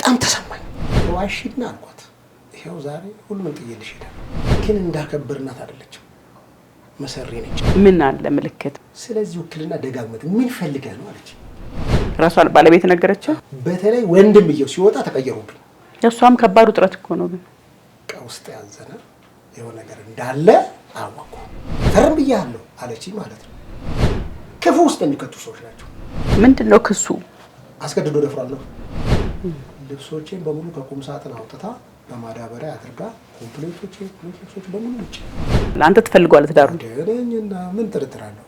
በጣም ተሰማኝ። ዋሽና አልኳት ይሄው ዛሬ ሁሉም ጥዬልሽ ሄደ። ግን እንዳከበርናት አይደለችም፣ መሰሪ ነች። ምን አለ ምልክት? ስለዚህ ውክልና ደጋግመት ምን ፈልገህ ነው አለች። ራሷን ባለቤት ነገረችው። በተለይ ወንድምየው ሲወጣ ተቀየሩብኝ። እሷም ከባድ ውጥረት እኮ ነው። ግን ቀውስጥ ያዘነ የሆነ ነገር እንዳለ አወኩ። ፈርም ብያለሁ አለችኝ ማለት ነው። ክፉ ውስጥ የሚከቱ ሰዎች ናቸው። ምንድነው ክሱ? አስገድዶ ደፍሯለሁ። ልብሶቼን በሙሉ ከቁም ሳጥን አውጥታ በማዳበሪያ አድርጋ ኮምፕሌቶቼ ልብሶች በሙሉ ውጭ። ለአንተ ትፈልጓለህ ትዳሩ? ደረኝና ምን ጥርጥር አለው?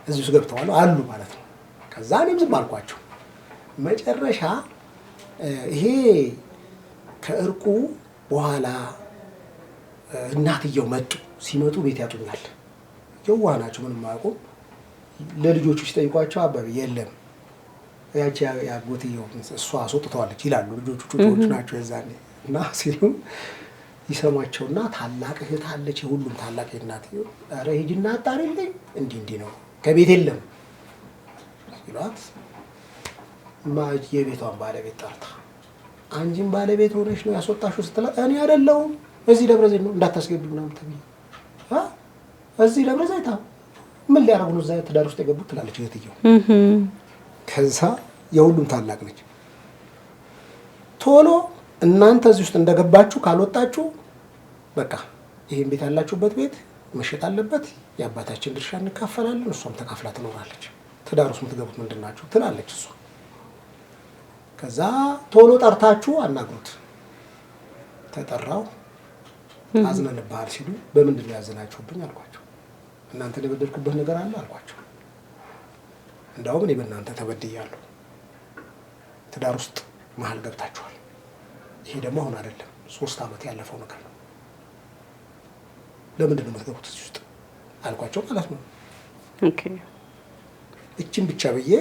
እዚህ ውስጥ ገብተዋል አሉ ማለት ነው። ከዛ እኔም ዝም አልኳቸው። መጨረሻ ይሄ ከእርቁ በኋላ እናትየው መጡ። ሲመጡ ቤት ያጡኛል። የዋህ ናቸው፣ ምንም አያውቁም። ለልጆቹ ሲጠይቋቸው አባቢ የለም ያቺ ያጎትየው እሷ አስወጥተዋለች ይላሉ። ልጆቹ ጩጮች ናቸው የዛኔ እና ሲሉ ይሰማቸውና ታላቅ እህት አለች፣ የሁሉም ታላቅ እናትየው ኧረ ሂጂና አጣሪልኝ እንዲህ ነው ከቤት የለም ሲሏት የቤቷን ባለቤት ጠርታ አንቺም ባለቤት ሆነሽ ነው ያስወጣሽው ስትላት እኔ አይደለሁም እዚህ ደብረ ዘይት ነው እንዳታስገቢ ምናምን ተብዬ እዚህ ደብረ ዘይት ምን ሊያደርጉ ነው እዛ ትዳር ውስጥ የገቡት ትላለች እህትየው። ከዛ የሁሉም ታላቅ ነች። ቶሎ እናንተ እዚህ ውስጥ እንደገባችሁ ካልወጣችሁ በቃ ይሄን ቤት ያላችሁበት ቤት መሸጥ አለበት፣ የአባታችን ድርሻ እንካፈላለን፣ እሷም ተካፍላ ትኖራለች። ትዳር ውስጥ የምትገቡት ምንድን ናችሁ ትላለች እሷ። ከዛ ቶሎ ጠርታችሁ አናግሩት። ተጠራው። አዝነንብሃል ሲሉ በምንድን ነው ያዘናችሁብኝ አልኳቸው። እናንተን የበደልኩበት ነገር አለ አልኳቸው። እንዳውም እኔ በእናንተ ተበድያለሁ። ትዳር ውስጥ መሀል ገብታችኋል። ይሄ ደግሞ አሁን አይደለም 3 ዓመት ያለፈው ነገር ነው። ለምንድን ነው የምትገቡት እዚህ ውስጥ አልኳቸው ማለት ነው። ኦኬ እችን ብቻ ብዬ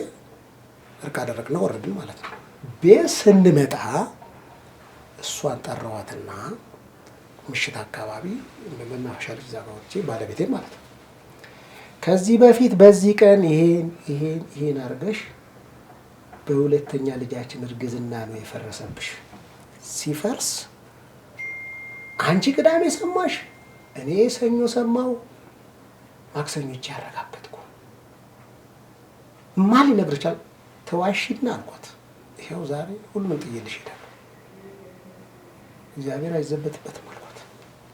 እርቅ አደረግና ወረድን ማለት ነው። ቤት ስንመጣ እሷን ጠራዋትና ምሽት አካባቢ መናፈሻ ልጅ ዛጋዎቼ ባለቤቴ ማለት ነው ከዚህ በፊት በዚህ ቀን ይሄን አድርገሽ በሁለተኛ ልጃችን እርግዝና ነው የፈረሰብሽ። ሲፈርስ አንቺ ቅዳሜ ሰማሽ፣ እኔ ሰኞ ሰማው፣ ማክሰኞች ያረጋበትኩ ማን ይነግርሻል? ተዋሽና አልኳት ይሄው ዛሬ ሁሉም ጥዬልሽ ሄዳለሁ። እግዚአብሔር አይዘበትበትም አልኳት።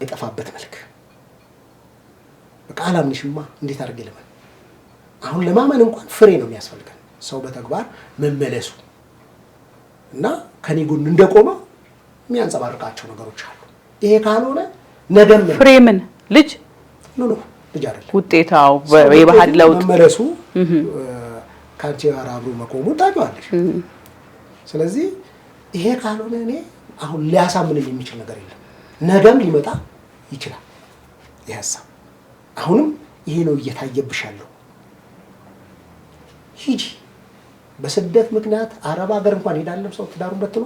የጠፋበት መልክ በቃ አላምንሽማ እንዴት አድርጌ ልመን? አሁን ለማመን እንኳን ፍሬ ነው የሚያስፈልገን፣ ሰው በተግባር መመለሱ እና ከኔ ጎን እንደቆመ የሚያንጸባርቃቸው ነገሮች አሉ። ይሄ ካልሆነ ነገም ፍሬ ምን ልጅ ልጅ አይደለም ውጤታው የባህል ለውጥ መመለሱ ከአንቺ ጋር አብሮ መቆሙ ታውቂዋለሽ። ስለዚህ ይሄ ካልሆነ እኔ አሁን ሊያሳምነኝ የሚችል ነገር የለም። ነገም ሊመጣ ይችላል ይሄ ሀሳብ። አሁንም ይሄ ነው እየታየብሻለሁ። ሂጂ። በስደት ምክንያት አረብ ሀገር እንኳን ሄዳለም ሰው ትዳሩን በትኖ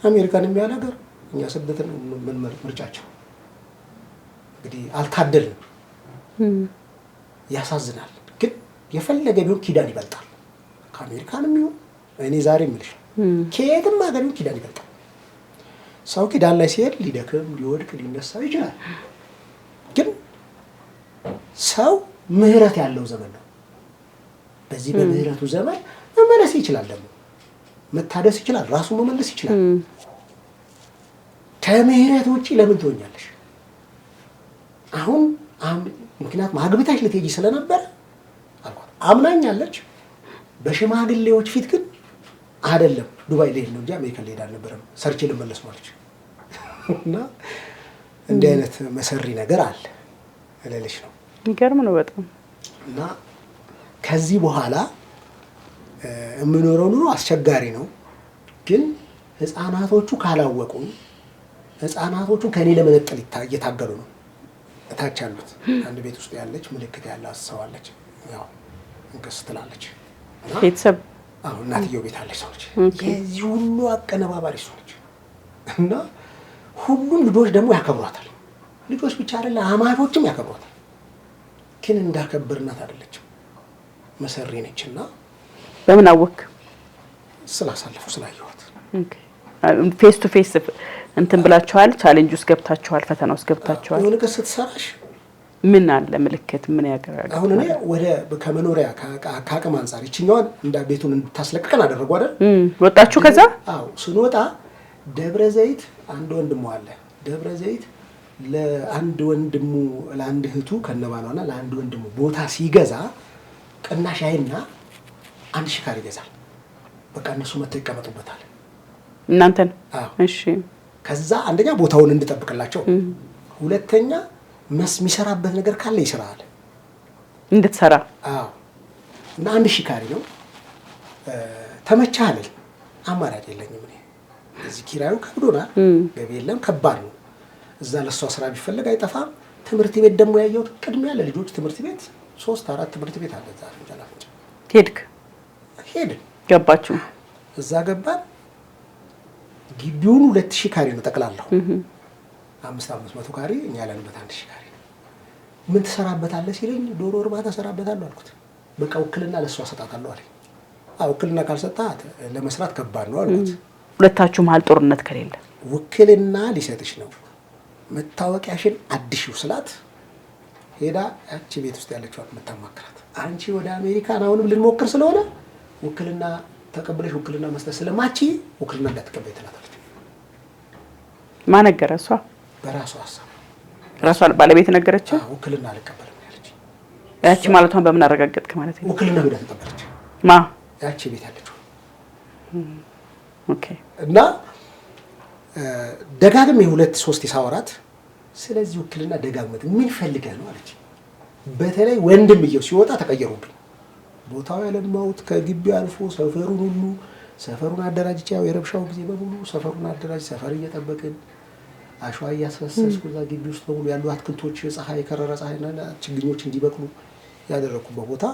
አሜሪካን የሚያል ሀገር እኛ ስደትን ምን ምርጫቸው እንግዲህ አልታደልንም። ያሳዝናል። ግን የፈለገ ቢሆን ኪዳን ይበልጣል። ከአሜሪካንም ይሁን እኔ ዛሬ የምልሽ ከየትም ሀገር ይሁን ኪዳን ይበልጣል። ሰው ኪዳን ላይ ሲሄድ ሊደክም ሊወድቅ ሊነሳ ይችላል። ግን ሰው ምህረት ያለው ዘመን ነው። በዚህ በምህረቱ ዘመን መመለስ ይችላል፣ ደግሞ መታደስ ይችላል፣ ራሱ መመለስ ይችላል። ከምህረት ውጪ ለምን ትሆኛለሽ? አሁን ምክንያቱም አግብታሽ ልትሄጂ ስለነበረ አልኳት። አምናኛለች። በሽማግሌዎች ፊት ግን አይደለም ዱባይ ልሄድ ነው እንጂ አሜሪካ ልሄድ አልነበረም፣ ሰርቼ ልመለስ ማለች። እና እንዲህ አይነት መሰሪ ነገር አለ እልልሽ ነው። የሚገርም ነው በጣም። እና ከዚህ በኋላ የምኖረው ኑሮ አስቸጋሪ ነው። ግን ህፃናቶቹ ካላወቁ ህፃናቶቹን ከኔ ለመነጠል እየታገሉ ነው። እታች ያሉት አንድ ቤት ውስጥ ያለች ምልክት ያላት ሰው አለች፣ ያው እንቅስ ትላለች። ቤተሰብ አሁን እናትየው ቤት አለች ሰው ነች። የዚህ ሁሉ አቀነባባሪ ሰው ነች። እና ሁሉም ልጆች ደግሞ ያከብሯታል። ልጆች ብቻ አይደለም አማቾችም ያከብሯታል። ግን እንዳከበርናት አይደለችም። መሰሪ ነችና በምን አወክ? ስላሳለፉ ስላየኋት። ኦኬ ፌስ ቱ ፌስ እንትን ብላችኋል? ቻሌንጅ ውስጥ ገብታችኋል? ፈተና ውስጥ ገብታችኋል? የሆነ ነገር ስትሰራሽ ምን አለ ምልክት ምን ያገራል? አሁን እኔ ወደ ከመኖሪያ ከአቅም አንፃር ይችኛዋን እንደ ቤቱን እንድታስለቅቀን አደረጉ አይደል? ወጣችሁ ከዛ? አዎ ስንወጣ ደብረ ዘይት አንድ ወንድሙ አለ። ደብረ ዘይት ለአንድ ወንድሙ ለአንድ እህቱ ከነባሏና ለአንድ ወንድሙ ቦታ ሲገዛ ቅናሽ አይና 1000 ካሬ ይገዛል። በቃ እነሱ መተው ይቀመጡበታል። እናንተን? አዎ እሺ። ከዛ አንደኛ ቦታውን እንድጠብቅላቸው፣ ሁለተኛ የሚሰራበት ነገር ካለ ይሰራል እንድትሰራ። አዎ እና 1000 ካሬ ነው። ተመቻህ አለኝ። አማራጭ የለኝም እኔ እዚህ ኪራዩ ከብዶናል፣ ገቢ የለም፣ ከባድ ነው። እዛ ለሷ ስራ ቢፈልግ አይጠፋም። ትምህርት ቤት ደግሞ ያየሁት ቅድሚያ ለልጆች ትምህርት ቤት 3-4 ትምህርት ቤት አለ። እዛ ጃላፍንጫ ሄድን ገባችሁ? እዛ ገባን። ግቢውን 2000 ካሬ ነው ጠቅላላው። 500 ካሬ እኛ ያለንበት 1000 ካሬ። ምን ትሰራበታለህ ሲለኝ ዶሮ እርባታ እሰራበታለሁ አልኩት። በቃ ውክልና ለሷ ሰጣታለሁ አለኝ። ውክልና ካልሰጣት ለመስራት ከባድ ነው አልኩት። ሁለታችሁ መሀል ጦርነት ከሌለ ውክልና ሊሰጥሽ ነው መታወቂያሽን አድሽው ስላት ሄዳ ያቺ ቤት ውስጥ ያለችው መታማከራት አንቺ ወደ አሜሪካን አሁንም ልንሞክር ስለሆነ ውክልና ተቀበለሽ ውክልና መስጠት ስለማቺ ውክልና እንዳትቀበይ ትላታለች። ማን ነገረ? እሷ በራሷ ሀሳብ ራሷ ባለቤት ነገረች። ውክልና አልቀበልም ያለች። ያቺ ማለቷን በምን አረጋገጥክ ማለት ነው? ውክልና ሄዳ ተቀበለች። ማ ያቺ ቤት ያለችው። ኦኬ። እና ደጋግሜ 2-3 ሳወራት ስለዚህ ውክልና ደጋግመት ምን ፈልገህ ነው አለች። በተለይ ወንድምየው ሲወጣ ተቀየሩብኝ። ቦታው ያለማውት ከግቢው አልፎ ሰፈሩን ሁሉ ሰፈሩን አደራጅቼ ያው የረብሻው ጊዜ በሙሉ ሰፈሩን አደራጅ ሰፈር እየጠበቅን አሸዋ እያስፈሰስኩ እዛ ግቢ ውስጥ በሙሉ ያሉ አትክልቶች ፀሐይ የከረረ ፀሐይና ችግኞች እንዲበቅሉ ያደረኩበት ቦታ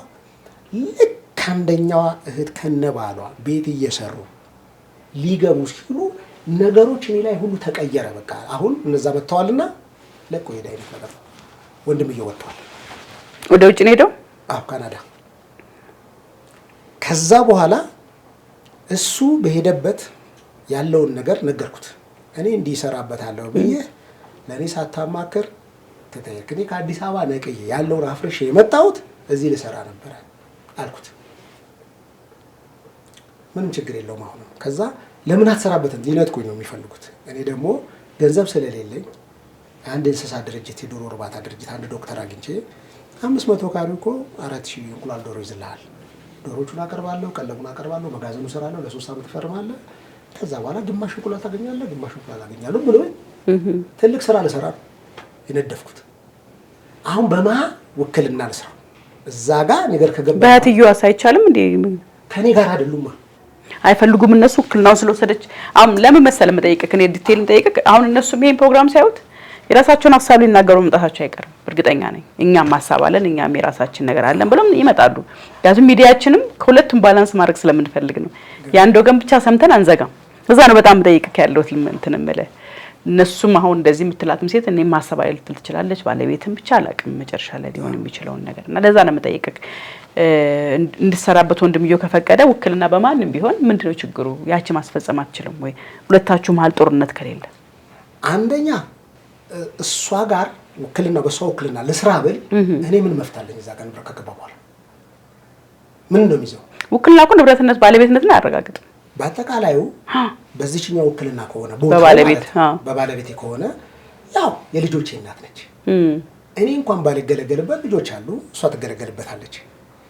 ልክ አንደኛዋ እህት ከነባሏ ቤት እየሰሩ ሊገቡ ሲሉ ነገሮች እኔ ላይ ሁሉ ተቀየረ። በቃ አሁን እነዛ መጥተዋልና ለቆ ሄዳ አይነት ነገር ወንድምየው ወጥቷል። ወደ ውጭ ነው ሄደው? አዎ ካናዳ። ከዛ በኋላ እሱ በሄደበት ያለውን ነገር ነገርኩት። እኔ እንዲሰራበታለሁ ብዬ ለኔ ሳታማክር ተጠየቅ። እኔ ከአዲስ አበባ ነቅዬ ያለውን አፍርሼ የመጣሁት እዚህ ልሰራ ነበር አልኩት። ምንም ችግር የለውም አሁንም። ከዛ ለምን አትሰራበትም? ሊነጥቁኝ ነው የሚፈልጉት። እኔ ደግሞ ገንዘብ ስለሌለኝ አንድ እንስሳት ድርጅት የዶሮ እርባታ ድርጅት አንድ ዶክተር አግኝቼ 500 ካሬ እኮ 4000 እንቁላል ዶሮ ይዝልሃል። ዶሮቹን አቀርባለሁ፣ ቀለቡን አቀርባለሁ፣ መጋዘኑ እሰራለሁ፣ ለ3 ዓመት ትፈርማለህ። ከዛ በኋላ ግማሽ እንቁላል ታገኛለህ፣ ግማሽ እንቁላል አገኛለሁ ብሎ ትልቅ ስራ ልሰራ ነው የነደፍኩት። አሁን በማ ውክልና ልስራ እዛ ጋር ነገር ከገባ በህትዩዋስ አይቻልም እንዴ? ከኔ ጋር አይደሉማ አይፈልጉም እነሱ ውክልናውን ስለወሰደች። አሁን ለምን መሰለ መጠየቅህ እኔ ዲቴል መጠየቅህ አሁን እነሱም ይሄን ፕሮግራም ሳይውት የራሳቸውን ሀሳብ ሊናገሩ መምጣታቸው አይቀርም። እርግጠኛ ነኝ። እኛም ሀሳብ አለን፣ እኛም የራሳችን ነገር አለን ብሎም ይመጣሉ። ያዙም ሚዲያችንም ከሁለቱም ባላንስ ማድረግ ስለምንፈልግ ነው። የአንድ ወገን ብቻ ሰምተን አንዘጋም። እዛ ነው በጣም መጠየቅህ ያለሁት እንትን እምልህ። እነሱም አሁን እንደዚህ የምትላትም ሴት እኔም ማሰብ አይልትል ትችላለች። ባለቤትም ብቻ አላቅም መጨረሻ ላይ ሊሆን የሚችለውን ነገር እና ለዛ ነው መጠየቅህ። እንድሰራበት ወንድምየው ከፈቀደ ውክልና በማንም ቢሆን ምንድነው ችግሩ? ያቺ ማስፈጸም አትችልም ወይ? ሁለታችሁ መሀል ጦርነት ከሌለ አንደኛ እሷ ጋር ውክልና በሷ ውክልና ለስራ ብል እኔ ምን መፍታለኝ? እዛ ቀን ብር ከገባ በኋላ ምን ነው የሚይዘው? ውክልና እኮ ንብረትነት ባለቤትነትን አያረጋግጥም። በአጠቃላዩ በዚህኛው ውክልና ከሆነ በባለቤቴ ከሆነ ያው የልጆቼ እናት ነች። እኔ እንኳን ባልገለገልበት ልጆች አሉ፣ እሷ ትገለገልበታለች።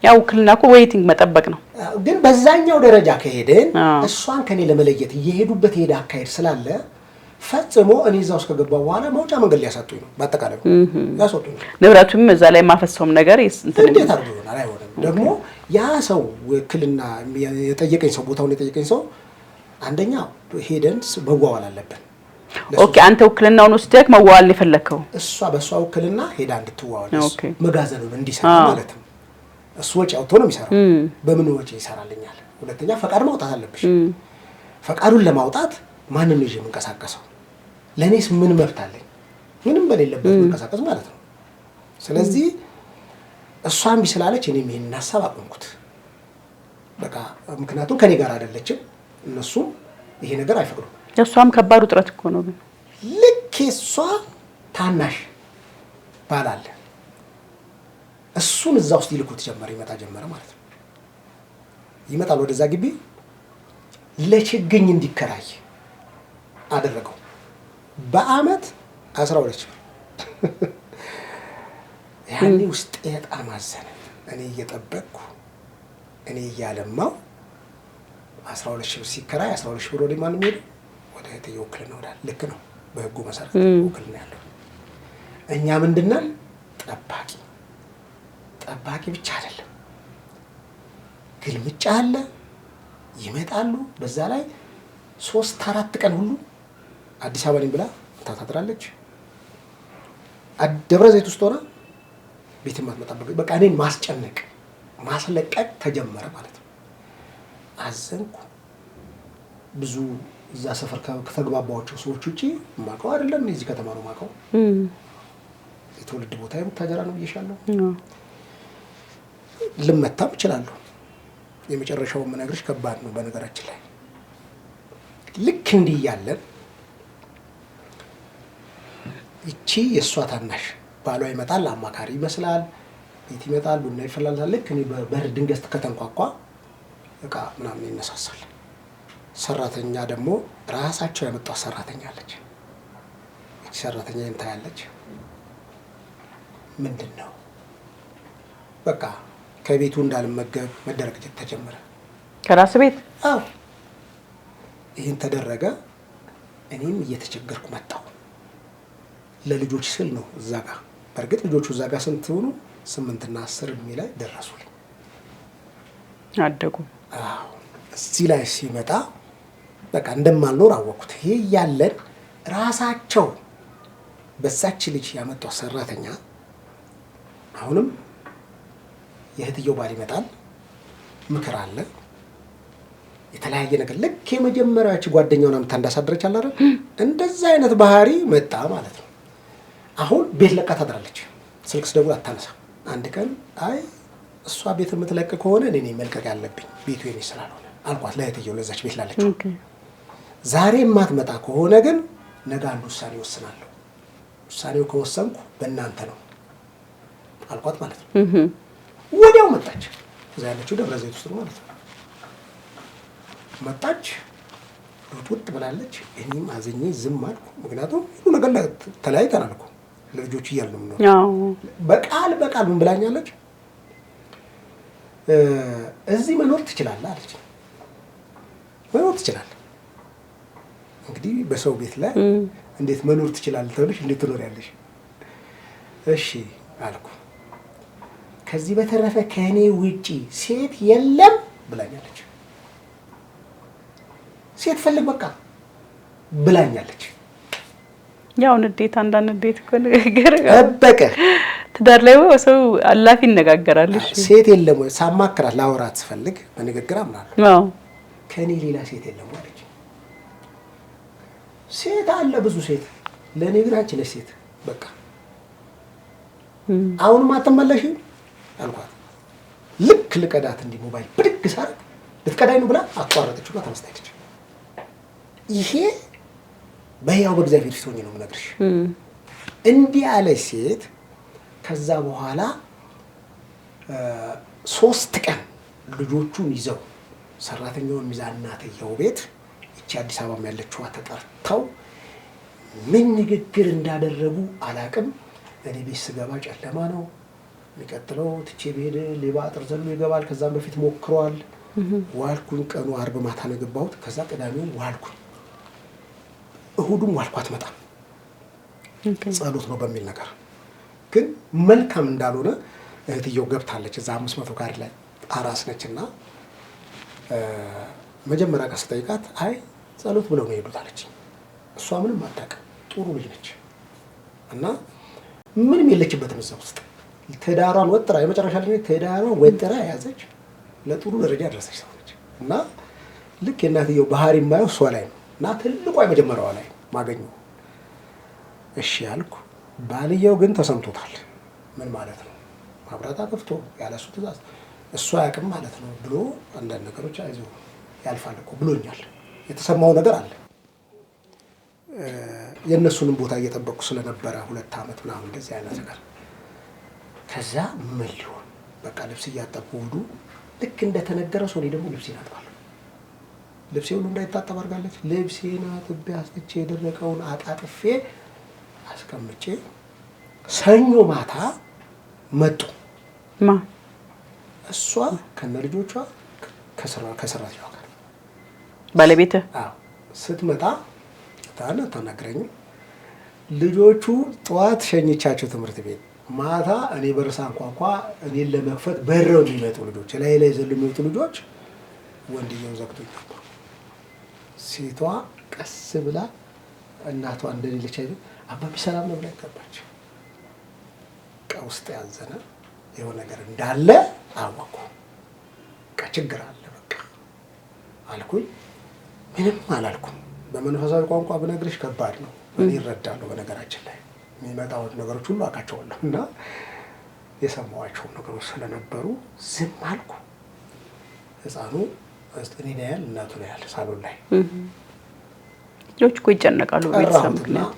ያው ውክልና እኮ ዌይቲንግ መጠበቅ ነው። ግን በዛኛው ደረጃ ከሄደን እሷን ከኔ ለመለየት እየሄዱበት ሄደ አካሄድ ስላለ ፈጽሞ እኔ እዛው ውስጥ ከገባሁ በኋላ መውጫ መንገድ ሊያሳጡኝ ነው። በአጠቃላይ ያሳጡኝ ንብረቱም እዛ ላይ ማፈሰውም ነገር እንዴት አድርጎ ይሆናል? አይሆንም። ደግሞ ያ ሰው ውክልና የጠየቀኝ ሰው ቦታውን የጠየቀኝ ሰው አንደኛ ሄደን መዋዋል አለብን። ኦኬ፣ አንተ ውክልናውን ወስደህ መዋዋል የፈለከው እሷ በእሷ ውክልና ሄዳ እንድትዋዋል መጋዘኑን እንዲሰራ ማለት ነው። እሱ ወጪ አውጥቶ ነው የሚሰራው። በምን ወጪ ይሰራልኛል? ሁለተኛ ፈቃድ ማውጣት አለብሽ። ፈቃዱን ለማውጣት ማንን ነው የምንቀሳቀሰው? ለኔስ ምን መብት አለኝ? ምንም በሌለበት መንቀሳቀስ ማለት ነው። ስለዚህ እሷም ቢስላለች እኔም ይሄን ሐሳብ አቆምኩት። በቃ ምክንያቱም ከኔ ጋር አይደለችም፣ እነሱም ይሄ ነገር አይፈቅዱም። እሷም ከባድ ውጥረት እኮ ነው። ግን ልክ እሷ ታናሽ ባላለ እሱን እዛ ውስጥ ይልኩት ጀመረ፣ ይመጣ ጀመረ ማለት ነው። ይመጣል ወደዛ ግቢ ለችግኝ እንዲከራይ አደረገው። በአመት 12 ሺህ ያኔ ውስጥ በጣም አዘነ። እኔ እየጠበቅኩ እኔ እያለማው 12 ሺህ ሲከራይ 12 ሺህ ወደ ማን ሄደ? ወደ እህትዬ ውክልና ወዳል። ልክ ነው፣ በህጉ መሰረት ውክልና ያለው። እኛ ምንድነው ጠባቂ ብቻ አይደለም፣ ግልምጫ አለ፣ ይመጣሉ። በዛ ላይ 3-4 ቀን ሁሉ አዲስ አበባ ነኝ ብላ ታድራለች። ደብረ ዘይት ውስጥ ሆና ቤት ማትመጣበት በቃ እኔን ማስጨነቅ ማስለቀቅ ተጀመረ ማለት ነው። አዘንኩ። ብዙ እዛ ሰፈር ከተግባባቸው ሰዎች ውጪ ማቀው አይደለም፣ እዚህ ከተማ ነው ማቀው። የትውልድ ቦታ የቡታጀራ ነው ብዬሻለሁ። ልመታም እችላለሁ። የመጨረሻውን የምነግርሽ ከባድ ነው በነገራችን ላይ። ልክ እንዲህ ያለን እቺ የእሷ ታናሽ ባሏ ይመጣል፣ አማካሪ ይመስላል፣ ቤት ይመጣል፣ ቡና ይፈላል። ልክ እኔ በበር ድንገት ከተንኳኳ እቃ ምናምን ይነሳሳል። ሰራተኛ ደግሞ ራሳቸው ያመጣው ሰራተኛ አለች። እቺ ሰራተኛ እንታያለች። ምንድን ነው በቃ ከቤቱ እንዳልመገብ መደረግ ተጀመረ። ከራስ ቤት? አዎ ይህን ተደረገ። እኔም እየተቸገርኩ መጣሁ። ለልጆች ስል ነው እዛ ጋር። በእርግጥ ልጆቹ እዛ ጋር ስንት ሆኑ? 8 እና 10 እድሜ ላይ ደረሱልኝ፣ አደጉ። አዎ እዚህ ላይ ሲመጣ በቃ እንደማልኖር አወቅኩት። ይሄ ያለን ራሳቸው በዛች ልጅ ያመጣው ሰራተኛ አሁንም የእህትየው ባል ይመጣል፣ ምክር አለ፣ የተለያየ ነገር። ልክ የመጀመሪያች ጓደኛውን አምታ እንዳሳደረች አለ አይደል? እንደዛ አይነት ባህሪ መጣ ማለት ነው። አሁን ቤት ለቃ ታድራለች። ስልክ ስደውል አታነሳ። አንድ ቀን አይ እሷ ቤት የምትለቅ ከሆነ እኔ ነኝ መልቀቅ ያለብኝ ቤቱ የኔ ስላልሆነ አልኳት ለእህትየው፣ ለዛች ቤት ላለችው። ዛሬ የማትመጣ ከሆነ ግን ነገ አንድ ውሳኔ ወስናለሁ። ውሳኔው ከወሰንኩ በእናንተ ነው አልኳት ማለት ነው። ወዲያው መጣች። እዛ ያለችው ደብረ ዘይት ውስጥ ነው ማለት ነው። መጣች፣ ሩጥ ብላለች። እኔም አዘኜ ዝም አልኩ። ምክንያቱም ሁሉ ነገር ተለያይተናል እኮ ለልጆች እያልን ነው። በቃል ምን ብላኛለች? እዚህ መኖር ትችላለህ አለች። መኖር ትችላለህ። እንግዲህ በሰው ቤት ላይ እንዴት መኖር ትችላለህ ተብለሽ እንዴት ትኖሪያለሽ? እሺ አልኩ። ከዚህ በተረፈ ከእኔ ውጪ ሴት የለም ብላኛለች። ሴት ፈልግ በቃ ብላኛለች። ያው ንዴት፣ አንዳንድ ንዴት እኮ ነገር ጠበቀ። ትዳር ላይ ሰው አላፊ ይነጋገራል። እሺ ሴት የለም ወይ ሳማክራት ላወራት ስፈልግ በንግግር አምናለሁ። አዎ ከኔ ሌላ ሴት የለም አለች። ሴት አለ ብዙ ሴት፣ ለኔ ግን አንቺ ነሽ ሴት። በቃ አሁንም አትመለሽም አልኳት። ልክ ልቀዳት እንዲህ ሞባይል ብድግ ሳርግ ልትቀዳኝ ነው ብላ አቋረጠችና ተነስታለች። ይሄ በያው በእግዚአብሔር ፊት ሆኜ ነው የምነግርሽ። እንዲህ ያለች ሴት ከዛ በኋላ 3 ቀን ልጆቹን ይዘው ሰራተኛውን ሚዛን እናትየው ቤት እቺ አዲስ አበባ ያለችው ተጠርተው ምን ንግግር እንዳደረጉ አላቅም። እኔ ቤት ስገባ ጨለማ ነው። የሚቀጥለው ትቼ ብሄድ ሌባ አጥር ዘሎ ይገባል። ከዛም በፊት ሞክሯል። ዋልኩኝ። ቀኑ አርብ ማታ ነው የገባሁት። ከዛ ቅዳሜውን ዋልኩኝ። እሁዱም ዋልኳት መጣ ጸሎት ነው በሚል ነገር ግን መልካም እንዳልሆነ እህትየው ገብታለች። እዛ 500 ካሬ ላይ አራስ ነችና መጀመሪያ ቀን ስጠይቃት አይ ጸሎት ብለው ነው የሄዱት አለች። እሷ ምንም አታውቅም፣ ጥሩ ልጅ ነች እና ምንም የለችበትም እዛ ውስጥ። ትዳሯን ወጥራ የመጨረሻ ልጅ ትዳሯን ወጥራ ያዘች፣ ለጥሩ ደረጃ ደረሰች ሰው ነች። እና ልክ የእናትየው ባህሪ የማየው እሷ ላይ ነው እና ትልቋ የመጀመሪያዋ ላይ ማገኘው። እሺ ያልኩ። ባልየው ግን ተሰምቶታል። ምን ማለት ነው? ማብራት አጥፍቶ ያለሱ ትእዛዝ እሱ አያውቅም ማለት ነው ብሎ አንዳንድ ነገሮች አይዞህ ያልፋል እኮ ብሎኛል። የተሰማው ነገር አለ። የእነሱንም ቦታ እየጠበቁ ስለነበረ 2 ዓመት ምናምን እንደዚህ አይነት ነገር ከዛ ምን ሊሆን በቃ ልብስ እያጠብኩ ውዱ ልክ እንደተነገረው ሰው እኔ ደግሞ ልብሴን አጥባለሁ። ልብሴ ሁሉ እንዳይታጠብ አድርጋለች። ልብሴን አጥቤ አስጥቼ የደረቀውን አጣጥፌ አስቀምጬ ሰኞ ማታ መጡ። እሷ ከነ ልጆቿ ከሰራተኛዋ ጋር ባለቤትህ? አዎ ስትመጣ ተናግረኝ። ልጆቹ ጠዋት ሸኝቻቸው ትምህርት ቤት ማታ እኔ በር ሳንኳኳ እኔን ለመክፈት በረው የሚመጡ ልጆች ላይ ዘሎ የሚወጡ ልጆች ወንድየው ዘግቶኝ ነበር። ሴቷ ቀስ ብላ እናቷ እንደሌለች አይደል አባቢ ሰላም ነው ብላ ገባች። ውስጥ ያዘነ የሆነ ነገር እንዳለ አወኩ። ችግር አለ በቃ አልኩኝ። ምንም አላልኩም። በመንፈሳዊ ቋንቋ ብነግርሽ ከባድ ነው። እኔ እረዳለሁ። በነገራችን ላይ የሚመጣው ነገሮች ሁሉ አውቃቸዋለሁ እና የሰማኋቸው ነገሮች ስለነበሩ ዝም አልኩ። ህፃኑ እኔ ነው ያል እናቱ ነው ያል ሳሎን ላይ ልጆች እኮ ይጨነቃሉ። ቤተሰብ ምክንያት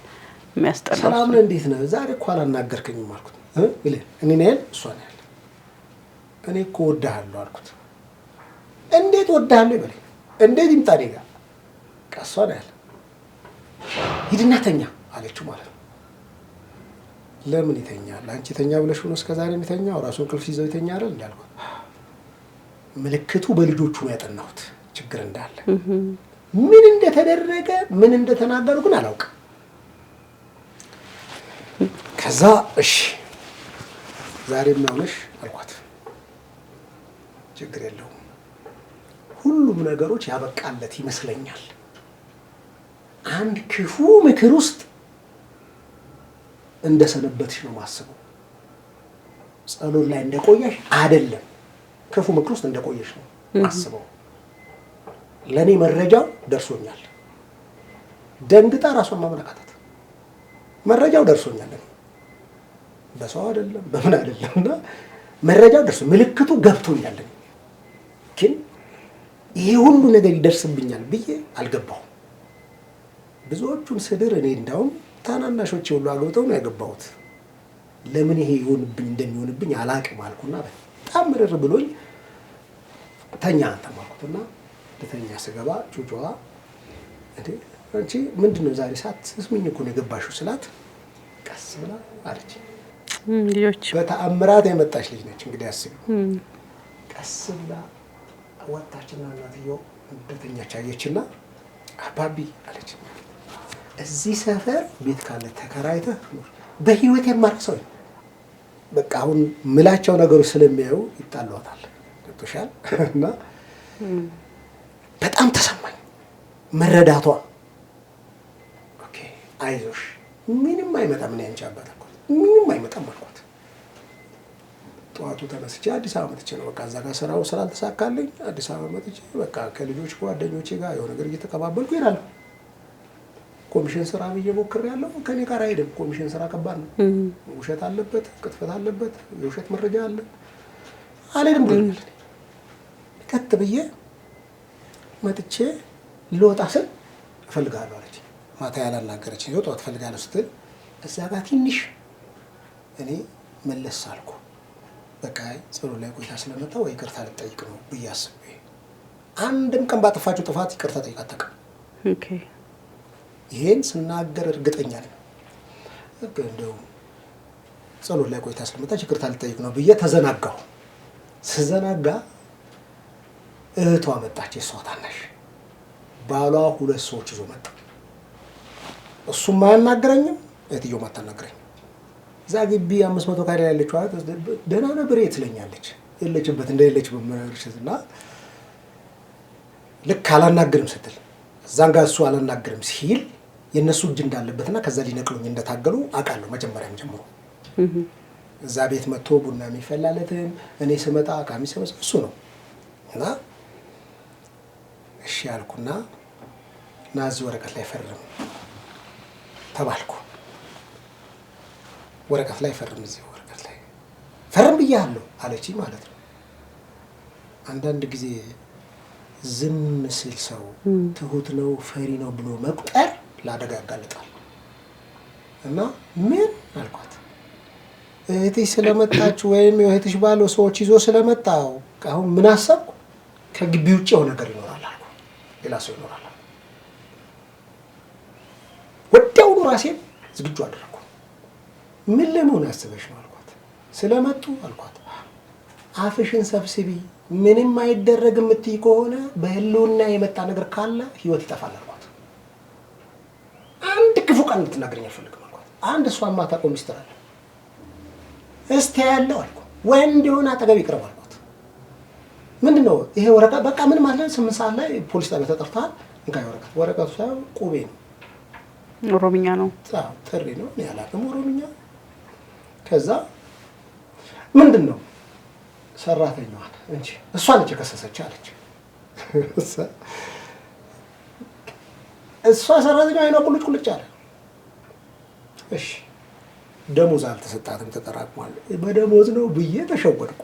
የሚያስጠላው ሰላም ነው እንዴት ነው ዛሬ እኮ አላናገርከኝም አልኩት። እኔ ነው ያል እሷ ነው ያል እኔ እኮ ወድሃለሁ አልኩት። እንዴት ወድሃለሁ ይበለኝ እንዴት ይምጣ እኔ ጋር ቀሷ ነው ያል ሂድና ተኛ አለችው ማለት ነው። ለምን ይተኛል? አንቺ ተኛ ብለሽ ነው እስከዛሬ የሚተኛው? ራሱን እንቅልፍ ይዘው ይተኛ አይደል እንዳልኩት ምልክቱ በልጆቹ ነው ያጠናሁት ችግር እንዳለ። ምን እንደተደረገ ምን እንደተናገሩ ግን አላውቅም። ከዛ እሺ ዛሬም ነውነሽ አልኳት። ችግር የለውም ሁሉም ነገሮች ያበቃለት ይመስለኛል። አንድ ክፉ ምክር ውስጥ እንደሰነበትሽ ነው ማስበው። ጸሎት ላይ እንደቆየሽ አይደለም ክፉ ምክር ውስጥ እንደቆየሽ ነው ማስበው። ለኔ መረጃው ደርሶኛል። ደንግጣ ራሷን ማመለካታት መረጃው ደርሶኛል። በሰው አይደለም በምን አይደለምና መረጃው ደርሶ ምልክቱ ገብቶኛል። ግን ይሄ ሁሉ ነገር ይደርስብኛል ብዬ አልገባሁም። ብዙዎቹን ስድር እኔ እንዳውም ታናናሾች ሁሉ አግብተው ነው ያገባሁት። ለምን ይሄ ይሆንብኝ እንደሚሆንብኝ አላቅም አልኩና በጣም ምርር ብሎኝ ተኛ ተማርኩትና ለተኛ ስገባ ጩጫዋ እንዴ አንቺ ምንድነው ዛሬ ሳትስሚኝ እኮ ነው የገባሽው ስላት ቀስ ብላ አለች። ልጆች በተአምራት የመጣች ልጅ ነች እንግዲህ አስቢ። ቀስ ብላ ወጣችና እናትየው እንደተኛች አየችና አባቢ አለች እዚህ ሰፈር ቤት ካለ ተከራይተህ በህይወት የማርሰው በቃ አሁን ምላቸው ነገሮች ስለሚያዩ ይጣሏታል። ገብቶሻል? እና በጣም ተሰማኝ መረዳቷ። ኦኬ አይዞሽ ምንም አይመጣም ነው ያንቺ አባት አልኳት። ምንም አይመጣም አልኳት። ጠዋቱ ተነስቼ አዲስ አበባ መጥቼ ነው በቃ እዛ ጋር ስራው ስላልተሳካልኝ አዲስ አበባ መጥቼ በቃ ከልጆች ጓደኞቼ ጋር የሆነ ነገር እየተቀባበልኩ ይላል። ኮሚሽን ስራ ብዬ ሞክሬያለሁ። ከኔ ጋር አይደለም። ኮሚሽን ስራ ከባድ ነው። ውሸት አለበት፣ ቅጥፈት አለበት፣ የውሸት መረጃ አለ። አልሄድም ብሎኛል። ከት ብዬ መጥቼ ልወጣ ስል እፈልጋለሁ አለች። ማታ ያላናገረች ነው ጠዋት እፈልጋለሁ ስትል እዛ ጋር ትንሽ እኔ መለስ አልኩ። በቃ ጸሎት ላይ ቆይታ ስለመጣ ወይ ይቅርታ ልጠይቅ ነው ብዬ አስቤ አንድም ቀን ባጠፋችሁ ጥፋት ይቅርታ ጠይቃ አታውቅም። ኦኬ ይሄን ስናገር እርግጠኛ ነኝ። እንደው ጸሎት ላይ ቆይታ ስለመጣች ይቅርታ ልጠይቅ ነው ብዬ ተዘናጋሁ። ስዘናጋ እህቷ መጣች። የሷ ታናሽ ባሏ 2 ሰዎች ይዞ መጣ። እሱም አያናግረኝም፣ እህትየውም አታናግረኝም። እዛ ግቢ 500 ካሬ ያለችው ደህና ነበር ትለኛለች። የለችበት እንደሌለች በመረርሽና ልክ አላናግርም ስትል እዛን ጋር እሱ አላናግርም ሲል የነሱ እጅ እንዳለበትና ከዛ ሊነቅሉኝ እንደታገሉ አውቃለሁ። መጀመሪያም ጀምሮ እዛ ቤት መጥቶ ቡና የሚፈላለትም እኔ ስመጣ አቃሚ ሰበሰብ እሱ ነው እና እሺ ያልኩና ናዚ ወረቀት ላይ ፈርም ተባልኩ። ወረቀት ላይ ፈርም፣ እዚህ ወረቀት ላይ ፈርም ብያለሁ አለችኝ ማለት ነው። አንዳንድ ጊዜ ዝም ሲል ሰው ትሁት ነው ፈሪ ነው ብሎ መቁጠር ለአደጋ ያጋልጣል። እና ምን አልኳት እህትሽ ስለመጣች ወይም የእህትሽ ባል ሰዎች ይዞ ስለመጣው አሁን ምን አሰብኩ? ከግቢ ውጭ የሆነ ነገር ይኖራል አልኩ። ሌላ ሰው ይኖራል። ወዲያውኑ ራሴን ዝግጁ አደረኩ። ምን ለመሆን ያስበሽ ነው አልኳት። ስለመጡ አልኳት አፍሽን ሰብስቢ፣ ምንም አይደረግ የምትይ ከሆነ በህልውና የመጣ ነገር ካለ ህይወት ይጠፋል አልኳት። አንድ ክፉ ቃል እንድትናገረኝ አልፈልግም አልኳት። አንድ እሷ የማታውቀው ሚስጥር አለ እስቲ ያለው አልኩ። ወንድ የሆነ አጠገብ ይቅረብ አልኳት። ምንድነው ይሄ ወረቀት? በቃ ምን ማለት 8 ሰዓት ላይ ፖሊስ ጣቢያ ተጠርተሃል፣ እንካ ወረቀቱ ሳይሆን ቁቤ ነው። ኦሮምኛ ነው። አዎ ጥሪ ነው። እኔ አላውቅም ኦሮምኛ። ከዛ ምንድነው ሰራተኛዋን እንጂ እሷ ነች የከሰሰች አለች። እሷ ሰራተኛዋ አይኗ ቁልጭ አለ። እሺ ደሞዝ አልተሰጣትም ተጠራቅሟል። በደሞዝ ነው ብዬ ተሸወድኩ።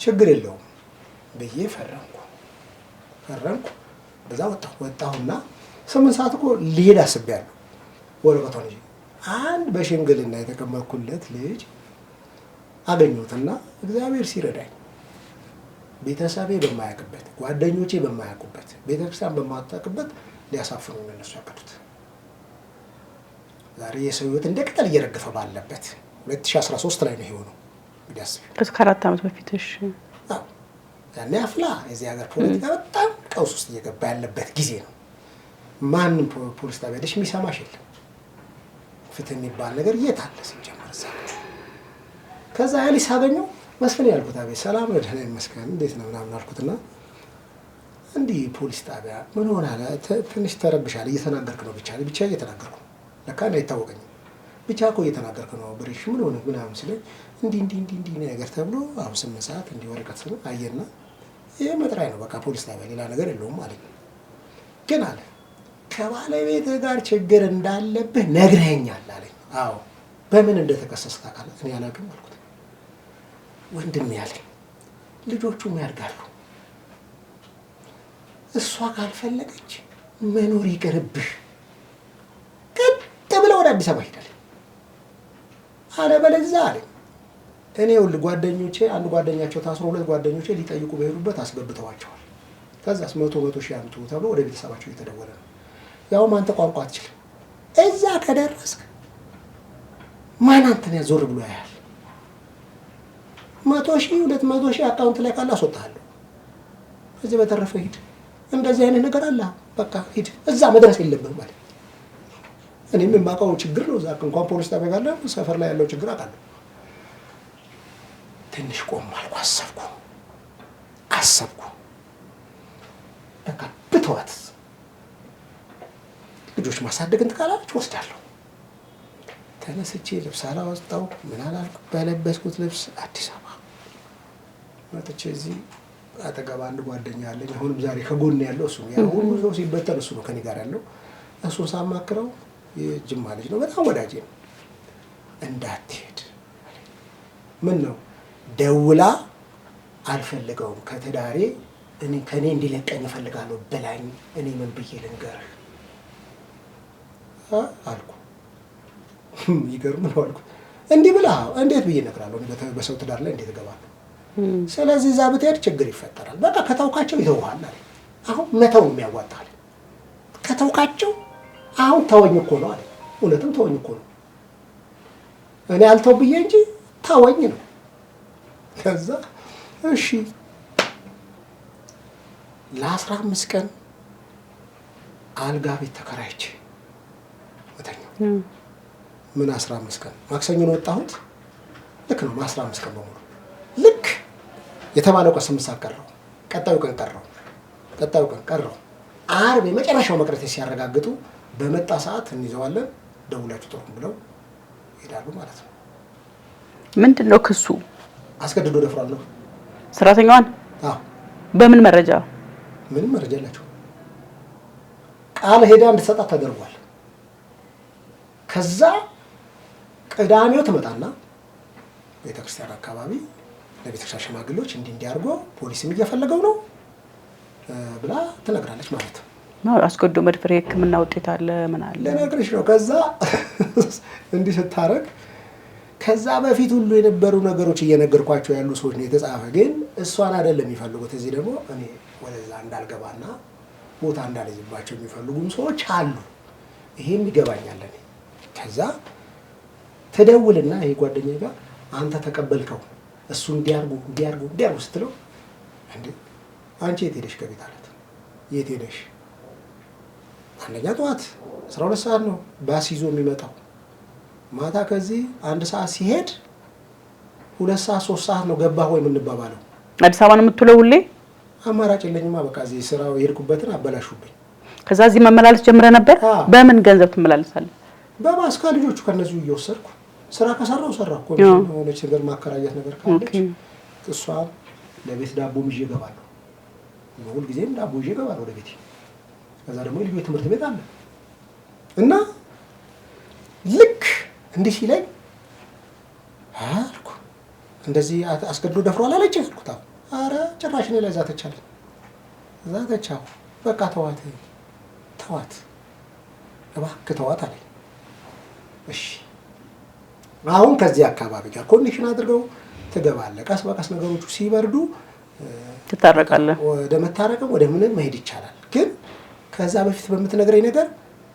ችግር የለውም ብዬ ፈረምኩ። በዛ ወጣሁና 8 ሰዓት እኮ ሊሄድ አስቤያለሁ። ወረቀቷን እንጂ አንድ በሽምግልና የተቀመጥኩለት ልጅ አገኘሁትና እግዚአብሔር ሲረዳኝ ቤተሰቤ በማያውቅበት፣ ጓደኞቼ በማያውቁበት፣ ቤተክርስቲያን በማታውቅበት ሊያሳፍኑኝ እነሱ ያቀዱት። ዛሬ የሰው ህይወት እንደ ቅጠል እየረገፈ ባለበት 2013 ላይ ነው የሆነው። እንግዲህ አስቢ እስከ 4 ዓመት በፊት። እሺ ያኔ አፍላ የዚህ ሀገር ፖለቲካ በጣም ቀውስ ውስጥ እየገባ ያለበት ጊዜ ነው። ማንም ፖሊስ ጣቢያ ሄደሽ የሚሰማሽ የለም። ፍትህ የሚባል ነገር የት አለ ሲጀመር እዛ። ከዛ ያሊ ሳገኘው መስፍን ያልኩት አቤት ሰላም ነው ደህና ይመስገን እንዴት ነው ምናምን አልኩትና እንዲህ ፖሊስ ጣቢያ ምን ሆናለ? ትንሽ ተረብሻል። እየተናገርክ ነው? ብቻ እየተናገርኩ ለካ ነው አይታወቀኝም። ብቻ እኮ እየተናገርክ ነው ብሬሽ ምን ሆነ ምናምን ሲለኝ እንዲህ ነገር ተብሎ አሁን 8 ሰዓት እንዲህ ወረቀት ስለ አየና ይሄ መጥሪያ ነው በቃ ፖሊስ ጣቢያ ሌላ ነገር የለውም አለኝ። ግን አለ ከባለቤትህ ጋር ችግር እንዳለብህ ነግረኸኛል አለኝ። አዎ በምን እንደተከሰስክ ታውቃለህ? እኔ አላውቅም አልኩት። ወንድም ያለኝ ልጆቹም ያድጋሉ፣ እሷ ካልፈለገች መኖር ይቅርብህ፣ ቀጥ ብለህ ወደ አዲስ አበባ ሄዳለች አለበለዚያ አለኝ እኔ ሁሉ ጓደኞቼ አንድ ጓደኛቸው ታስሮ 2 ጓደኞቼ ሊጠይቁ በሄዱበት አስገብተዋቸዋል። ከዛስ 100 ሺህ አምጡ ተብሎ ወደ ቤተሰባቸው እየተደወለ ነው። ያውም አንተ ቋንቋ አትችልም። እዛ ከደረስክ ማን አንተን ያዞር ብሎ ያያል። 100 ሺህ 200 ሺህ አካውንት ላይ ካለ አስወጣለሁ። እዚህ በተረፈ ሂድ። እንደዚህ አይነት ነገር አለ በቃ ሂድ። እዛ መድረስ የለብህም ማለት እኔም የማውቀው ችግር ነው። እዛ እንኳን ፖሊስ ጣቢያ ጋር ሰፈር ላይ ያለው ችግር አውቃለሁ። ትንሽ ቆም አልኩ፣ አሰብኩ። በቃ ብተዋት ልጆች ማሳደግ እንትካላለች ወስዳለሁ። ተነስቼ ልብስ አላወጣው ምን አላልኩ። በለበስኩት ልብስ አዲስ አበባ መጥቼ እዚህ አጠገብ አንድ ጓደኛ አለኝ። አሁንም ዛሬ ከጎን ያለው እሱ ነው። ያው ሁሉ ሰው ሲበተን እሱ ነው ከኔ ጋር ያለው። እሱን ሳማክረው የጅማ ልጅ ነው፣ በጣም ወዳጄ ነው። እንዳትሄድ ምን ነው ደውላ አልፈልገውም ከትዳሬ ከኔ እንዲለቀኝ እፈልጋለሁ በላኝ። እኔ ምን ብዬ ልንገርህ አልኩ። ይገርም ነው አልኩ። እንዲህ ብላ እንዴት ብዬ እነግራለሁ? በሰው ትዳር ላይ እንዴት እገባለሁ? ስለዚህ እዛ ብትሄድ ችግር ይፈጠራል። በቃ ከተውካቸው ይተውሃል አለ። አሁን መተው ነው የሚያዋጣል። ከተውካቸው አሁን ተወኝ እኮ ነው አለ። እውነትም ተወኝ እኮ ነው። እኔ አልተው ብዬ እንጂ ተወኝ ነው። ከዛ እሺ ለ15 ቀን አልጋ ቤት ተከራይቼ ወጣኛው። ምን 15 ቀን ማክሰኞ ነው ወጣሁት። ልክ ነው 15 ቀን በሙሉ ልክ የተባለው ቀን 8 ሰዓት ቀረው። ቀጣዩ ቀን ቀረው። ዓርብ የመጨረሻው መቅረቴ ሲያረጋግጡ በመጣ ሰዓት እንይዘዋለን ደውላችሁ ጥሩም ብለው ይሄዳሉ ማለት ነው። ምንድነው ክሱ? አስገድዶ ደፍሯል ነው ሰራተኛዋን። አዎ በምን መረጃ? ምንም መረጃ የላቸው። ቃል ሄዳ እንድትሰጣት ተደርጓል። ከዛ ቅዳሜው ትመጣና ቤተክርስቲያን አካባቢ ለቤተክርስቲያን ሽማግሌዎች እንዲያርጎ ፖሊስም እየፈለገው ነው ብላ ትነግራለች ማለት ነው። አስገዶ መድፈር የሕክምና ውጤት አለ ምን አለ ለነገርሽ ነው። ከዛ እንዲህ ስታረግ ከዛ በፊት ሁሉ የነበሩ ነገሮች እየነገርኳቸው ያሉ ሰዎች ነው የተጻፈ። ግን እሷን አይደለም የሚፈልጉት። እዚህ ደግሞ እኔ ወደዛ እንዳልገባና ቦታ እንዳልይዝባቸው የሚፈልጉም ሰዎች አሉ። ይሄም ይገባኛል እኔ። ከዛ ተደውልና ይሄ ጓደኛዬ ጋር አንተ ተቀበልከው እሱ እንዲያርጉ ስትለው እንዴ አንቺ የት ሄደሽ ከቤት አላት። የት ሄደሽ? አንደኛ ጠዋት 12 ሰዓት ነው ባስ ይዞ የሚመጣው። ማታ ከዚህ 1 ሰዓት ሲሄድ 2 ሰዓት 3 ሰዓት ነው ገባህ ወይ የምንባባለው። አዲስ አበባ ነው የምትውለው ሁሌ? አማራጭ የለኝማ በቃ እዚህ ስራው የሄድኩበትን አበላሹብኝ። ከዛ እዚህ መመላለስ ጀምረ ነበር? በምን ገንዘብ ትመላለሳለህ? በባስ ከልጆቹ ከነዚሁ እየወሰድኩ ስራ ከሰራው እኮ ሆነች ነገር ማከራየት ነገር ካለች እሷ ለቤት ዳቦ ይዤ እገባለሁ። ሁል ጊዜም ዳቦ ይዤ እገባለሁ ወደ ቤቴ። ከዛ ደግሞ የልጆች ትምህርት ቤት አለ እና ልክ እንዲህ ሲለኝ አልኩ እንደዚህ አስገድዶ ደፍሮ አላለች አልኩት። ኧረ ጭራሽ እኔ ላይ ዛተቻለኝ። ዛተቻው በቃ ተዋት እባክህ ተዋት አለኝ። እሺ አሁን ከዚህ አካባቢ ጋር ኮኔክሽን አድርገው ትገባለህ። ቀስ በቀስ ነገሮቹ ሲበርዱ ትታረቃለህ። ወደ መታረቅም ወደ ምንም መሄድ ይቻላል። ግን ከዛ በፊት በምትነግረኝ ነገር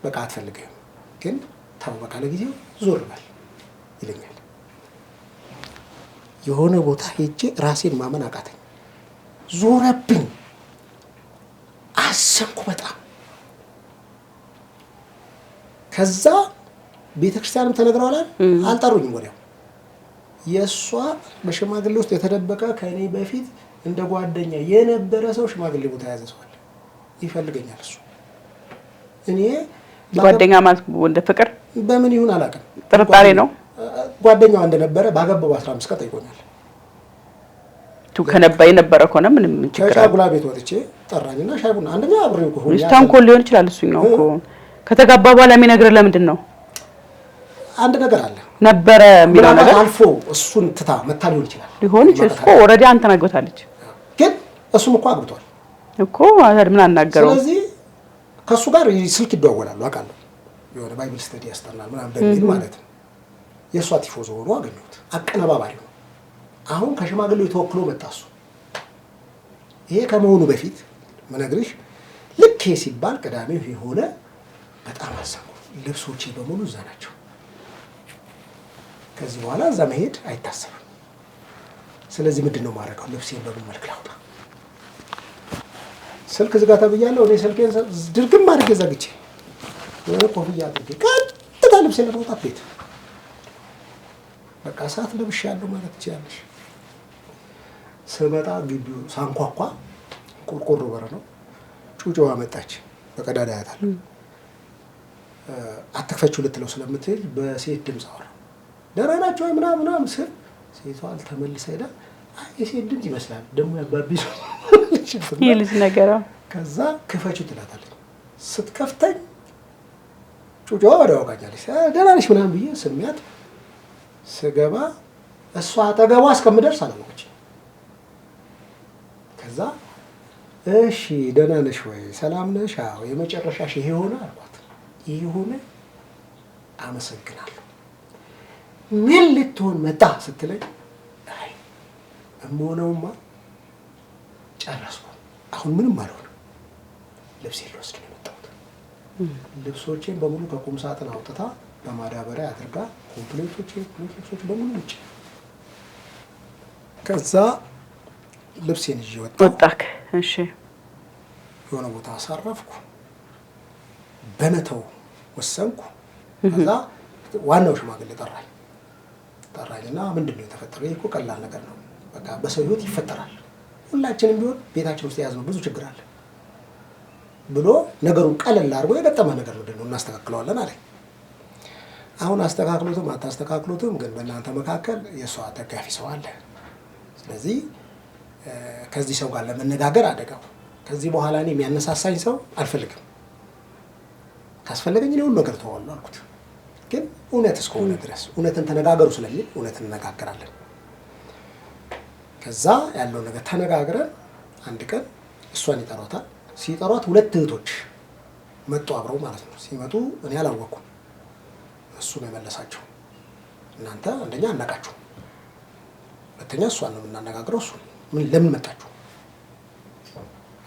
በቃ አትፈልግም። ግን ተው በቃ ለጊዜው ዞር በል ይለኛል። የሆነ ቦታ ሄጄ ራሴን ማመን አቃተኝ። ዞረብኝ። አሰብኩ በጣም። ከዛ ቤተክርስቲያንም ተነግረዋል። አልጠሩኝም ወዲያው። የእሷ በሽማግሌ ውስጥ የተደበቀ ከእኔ በፊት እንደ ጓደኛ የነበረ ሰው ሽማግሌ ቦታ የያዘ ሰው አለ። ይፈልገኛል እሱ። እኔ ጓደኛ ማለት ወንደ ፍቅር በምን ይሁን አላውቅም። ጥርጣሬ ነው። ጓደኛዋ እንደነበረ ባገባው 15 ቀን ጠይቆኛል። የነበረ ከሆነ ምንም ችግር አለ። ከጫጉላ ቤት ወጥቼ ጠራኝና ሻይ ቡና አንደኛ አብሬው ከሆነ ተንኮል ሊሆን ይችላል። እሱኛው እኮ ከተጋባ በኋላ የሚነግርህ ለምንድን ነው? አንድ ነገር አለ ነበረ የሚለው ነገር አልፎ እሱን ትታ መታ ሊሆን ይችላል። ሊሆን ይችላል እኮ ኦልሬዲ አንተ ነግሮታለች። ግን እሱም እኮ አግብቷል እኮ አሁን ምን አናገረው? ስለዚህ ከሱ ጋር ስልክ ይደዋወላሉ አውቃለሁ። የሆነ ባይብል ስተዲ ያስጠናል ምናምን በሚል ማለት ነው። የእሷ ቲፎዞ ሆኖ አገኘሁት። አቀነባባሪ ነው። አሁን ከሽማግሌው ተወክሎ መጣ እሱ። ይሄ ከመሆኑ በፊት ምነግርሽ ልክ ሲባል ቅዳሜው የሆነ በጣም አዘንኩ። ልብሶቼ በሙሉ እዛ ናቸው። ከዚህ በኋላ እዛ መሄድ አይታሰብም። ስለዚህ ምንድን ነው ማድረገው? ልብሴን በምን መልክ ላውጣ? ስልክ ዝጋ ተብያለሁ። እኔ ስልኬን ድርግም አድርጌ ዘግቼ የሆነ ኮፍያ አድርጌ ቀጥታ ልብሴን ለማውጣት ቤት በቃ ሰዓት ለብሻለሁ ማለት ትችያለሽ። ስመጣ ግቢው ሳንኳኳ ቆርቆሮ በር ነው። ጩጮዋ መጣች። በቀዳዳ ያታል። አትክፈችው ልትለው ስለምትል በሴት ድምፅ አወራ። ደህና ናቸው ወይ ምናምን ስል ሴቷ አልተመልሳ ሄዳ የሴት ድምፅ ይመስላል ደግሞ ያባቢ ይልጅ ነገር። ከዛ ክፈችው ትላታለች። ስትከፍተኝ ጩጮዋ ወደ አውቃኛለች። ደህና ነሽ ምናምን ብዬ ስሚያት ስገባ እሷ አጠገቧ እስከምደርስ አላወቀች። ከዛ እሺ ደህና ነሽ ወይ ሰላም ነሽ? አዎ የመጨረሻሽ ይሄ ሆነ አልኳት። ይሄ ሆነ አመሰግናለሁ። ምን ልትሆን መጣ ስትለኝ አይ እምሆነውማ ጨረስኩ። አሁን ምንም አልሆነም። ልብሴን ልወስድ ነው የመጣሁት። ልብሶቼን በሙሉ ከቁም ሳጥን አውጥታ በማዳበሪያ አድርጋ ኮምፕሌቶቼ ልብሶች በሙሉ ውጭ። ከዛ ልብሴን ይዤ ወጣክ። እሺ የሆነ ቦታ አሳረፍኩ። በመተው ወሰንኩ። ከዛ ዋናው ሽማግሌ ጠራኝና ምንድን ነው የተፈጠረው? ይሄ እኮ ቀላል ነገር ነው። በቃ በሰው ህይወት ይፈጠራል። ሁላችንም ቢሆን ቤታችን ውስጥ የያዝነው ብዙ ችግር አለ ብሎ ነገሩን ቀለል አድርጎ የገጠመ ነገር ምንድን ነው እናስተካክለዋለን አለኝ። አሁን አስተካክሉትም አታስተካክሉትም ግን በእናንተ መካከል የእሷ ደጋፊ ሰው አለ። ስለዚህ ከዚህ ሰው ጋር ለመነጋገር አደጋው ከዚህ በኋላ እኔ የሚያነሳሳኝ ሰው አልፈልግም። ካስፈለገኝ እኔ ሁሉ ነገር ተዋዋለሁ አልኩት። ግን እውነት እስከሆነ ድረስ እውነትን ተነጋገሩ ስለሚል እውነትን እንነጋገራለን። ከዛ ያለው ነገር ተነጋግረን አንድ ቀን እሷን ይጠሯታል። ሲጠሯት ሁለት እህቶች መጡ አብረው ማለት ነው። ሲመጡ እኔ አላወኩም፣ እሱ ነው የመለሳቸው። እናንተ አንደኛ አናቃችሁ፣ ሁለተኛ እሷን ነው የምናነጋግረው። እሱ ምን ለምን መጣችሁ?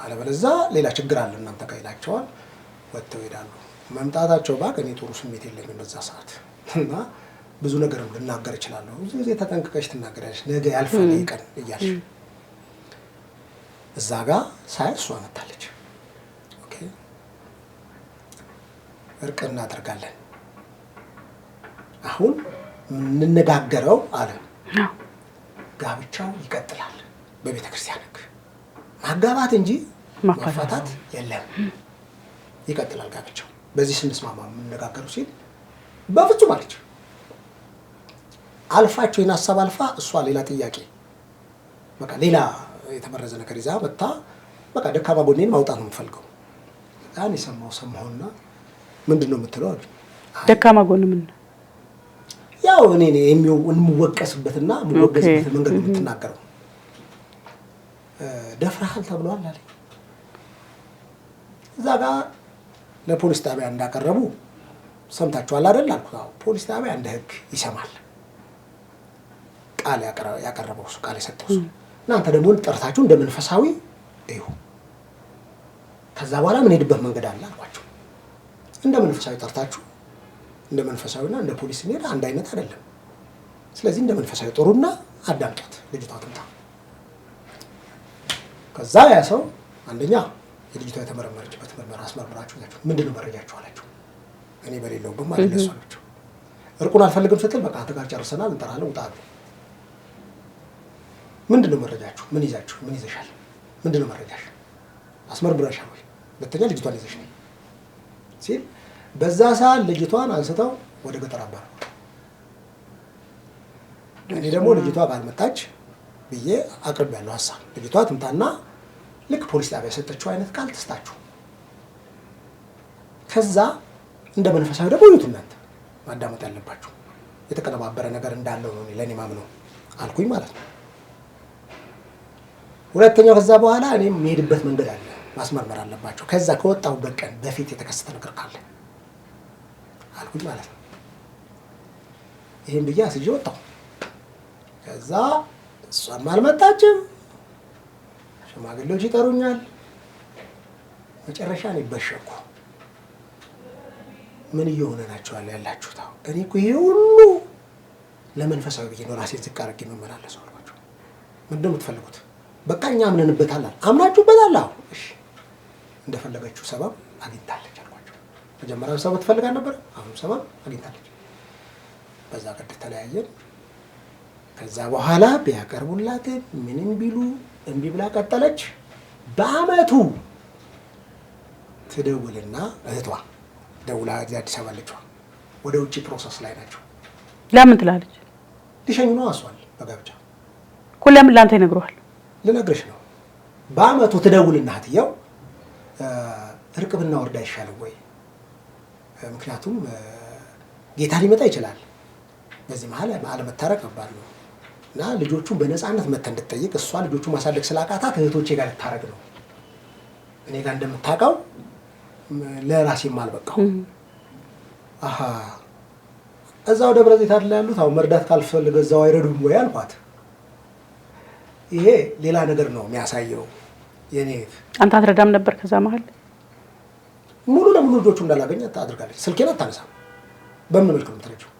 አለበለዚያ ሌላ ችግር አለ እናንተ ጋር ይላቸዋል። ወጥተው ይሄዳሉ። መምጣታቸው ባቅ እኔ ጥሩ ስሜት የለኝም በዛ ሰዓት እና ብዙ ነገርም ልናገር እችላለሁ። ብዙ ጊዜ ተጠንቅቀሽ ትናገሪያለሽ፣ ነገ ያልፋል ቀን እያልሽ እዛ ጋር ሳይ እሷ መታለች። ኦኬ እርቅ እናደርጋለን። አሁን የምንነጋገረው አለ ጋብቻው ይቀጥላል በቤተ ክርስቲያን ሕግ ማጋባት እንጂ ማፋታት የለም። ይቀጥላል ጋብቻው በዚህ ስንስማማ የምንነጋገረው ሲል በፍጹም አለች። አልፋቸው ይህን ሀሳብ አልፋ እሷ ሌላ ጥያቄ በቃ ሌላ የተመረዘ ነገር ይዛ መጣ። በቃ ደካማ ጎኔን ማውጣት ነው የምፈልገው። ያን ሰማሁና ምንድን ነው የምትለው አሉ። ደካማ ጎን ምን ነው? ያው እኔ የምወቀስበትና የምወገዝበት መንገድ የምትናገረው ደፍረሃል ተብሏል አለ። እዛ ጋር ለፖሊስ ጣቢያ እንዳቀረቡ ሰምታችኋል አይደል አልኩት። አዎ ፖሊስ ጣቢያ እንደ ህግ ይሰማል። ቃል ያቀረበው እሱ ቃል የሰጠው እሱ። እናንተ ደግሞ ጠርታችሁ እንደ መንፈሳዊ እዩ። ከዛ በኋላ ምን ሄድበት መንገድ አለ አልኳቸው። እንደ መንፈሳዊ ጠርታችሁ እንደ መንፈሳዊና እንደ ፖሊስ ሄድ አንድ አይነት አይደለም። ስለዚህ እንደ መንፈሳዊ ጥሩና አዳምጧት ልጅቷ ትምጣ። ከዛ ያ ሰው አንደኛ የልጅቷ የተመረመረችበት ምርመራ አስመርምራችሁ ናችሁ ምንድነው መረጃችሁ አላችሁ። እኔ በሌለውበት ማለት ለሷ አላችሁ። እርቁን አልፈልግም ስትል በቃ አንተ ጋር ጨርሰናል እንጠራለን ውጣ አሉ። ምንድነው መረጃችሁ? ምን ይዛችሁ? ምን ይዘሻል? ምንድነው መረጃሽ? አስመርምረሻል ወይ? ሁለተኛ ልጅቷን ይዘሽ ነኝ ሲል በዛ ሰዓት ልጅቷን አንስተው ወደ ገጠር አባሩ። እኔ ደግሞ ልጅቷ ባልመጣች ብዬ አቅርቤያለሁ ሀሳብ። ልጅቷ ትምጣና ልክ ፖሊስ ጣቢያ የሰጠችው አይነት ቃል ትስጣችሁ። ከዛ እንደ መንፈሳዊ ደግሞ ይሁት እናንተ ማዳመጥ ያለባችሁ የተቀነባበረ ነገር እንዳለው ነው ለኔ ማምነው አልኩኝ ማለት ነው። ሁለተኛው ከዛ በኋላ እኔም የምሄድበት መንገድ አለ ማስመርመር አለባቸው። ከዛ ከወጣሁበት ቀን በፊት የተከሰተ ነገር ካለ አልኩኝ ማለት ነው። ይሄን ብዬ አስይዤ ወጣሁ። ከዛ እሷም አልመጣችም። ሽማግሌዎች ይጠሩኛል። መጨረሻ ነው ይበሸኩ። ምን እየሆነ ናቸዋል ያላችሁት? እኔ እኮ ይሄ ሁሉ ለመንፈሳዊ ብዬ ነው ራሴን ዝቅ አድርጌ የምመላለሰው አልኳቸው። ምንድን ነው የምትፈልጉት? በቃ እኛ አምነንበታል። አምናችሁበታል? አዎ እሺ፣ እንደፈለገችው ሰበብ አግኝታለች አልኳቸው። መጀመሪያው ሰበብ ትፈልጋ ነበር፣ አሁን ሰበብ አግኝታለች። በዛ ቀድ ተለያየን። ከዛ በኋላ ቢያቀርቡላት ምንም ቢሉ እምቢ ብላ ቀጠለች። በአመቱ ትደውልና እህቷ ደውላ እዚህ አዲስ አበባ አለችዋ ወደ ውጭ ፕሮሰስ ላይ ናቸው። ለምን ትላለች? ሊሸኙ ነው አሷል በጋብቻ እኮ። ለምን ላንተ ይነግረዋል? ልነግርሽ ነው። በአመቱ ትደውልና እህትየው እርቅ ብናወርድ አይሻልም ወይ? ምክንያቱም ጌታ ሊመጣ ይችላል። በዚህ መሀል አለመታረቅ ከባድ ነው እና ልጆቹን በነፃነት መተህ እንድትጠይቅ እሷ ልጆቹን ማሳደግ ስላቃታት እህቶቼ ጋር ልታረግ ነው። እኔ ጋር እንደምታውቀው ለራሴም አልበቃው። አሃ እዛው ደብረ ዘይት አይደል ያሉት? አሁን መርዳት ካልፈልገ እዛው አይረዱም ወይ አልኳት። ይሄ ሌላ ነገር ነው የሚያሳየው። የኔ አንተ አትረዳም ነበር? ከዛ መሀል ሙሉ ለሙሉ ልጆቹ እንዳላገኝ አድርጋለች። ስልኬን አታነሳም። በምን መልኩ ነው የምትረጂው?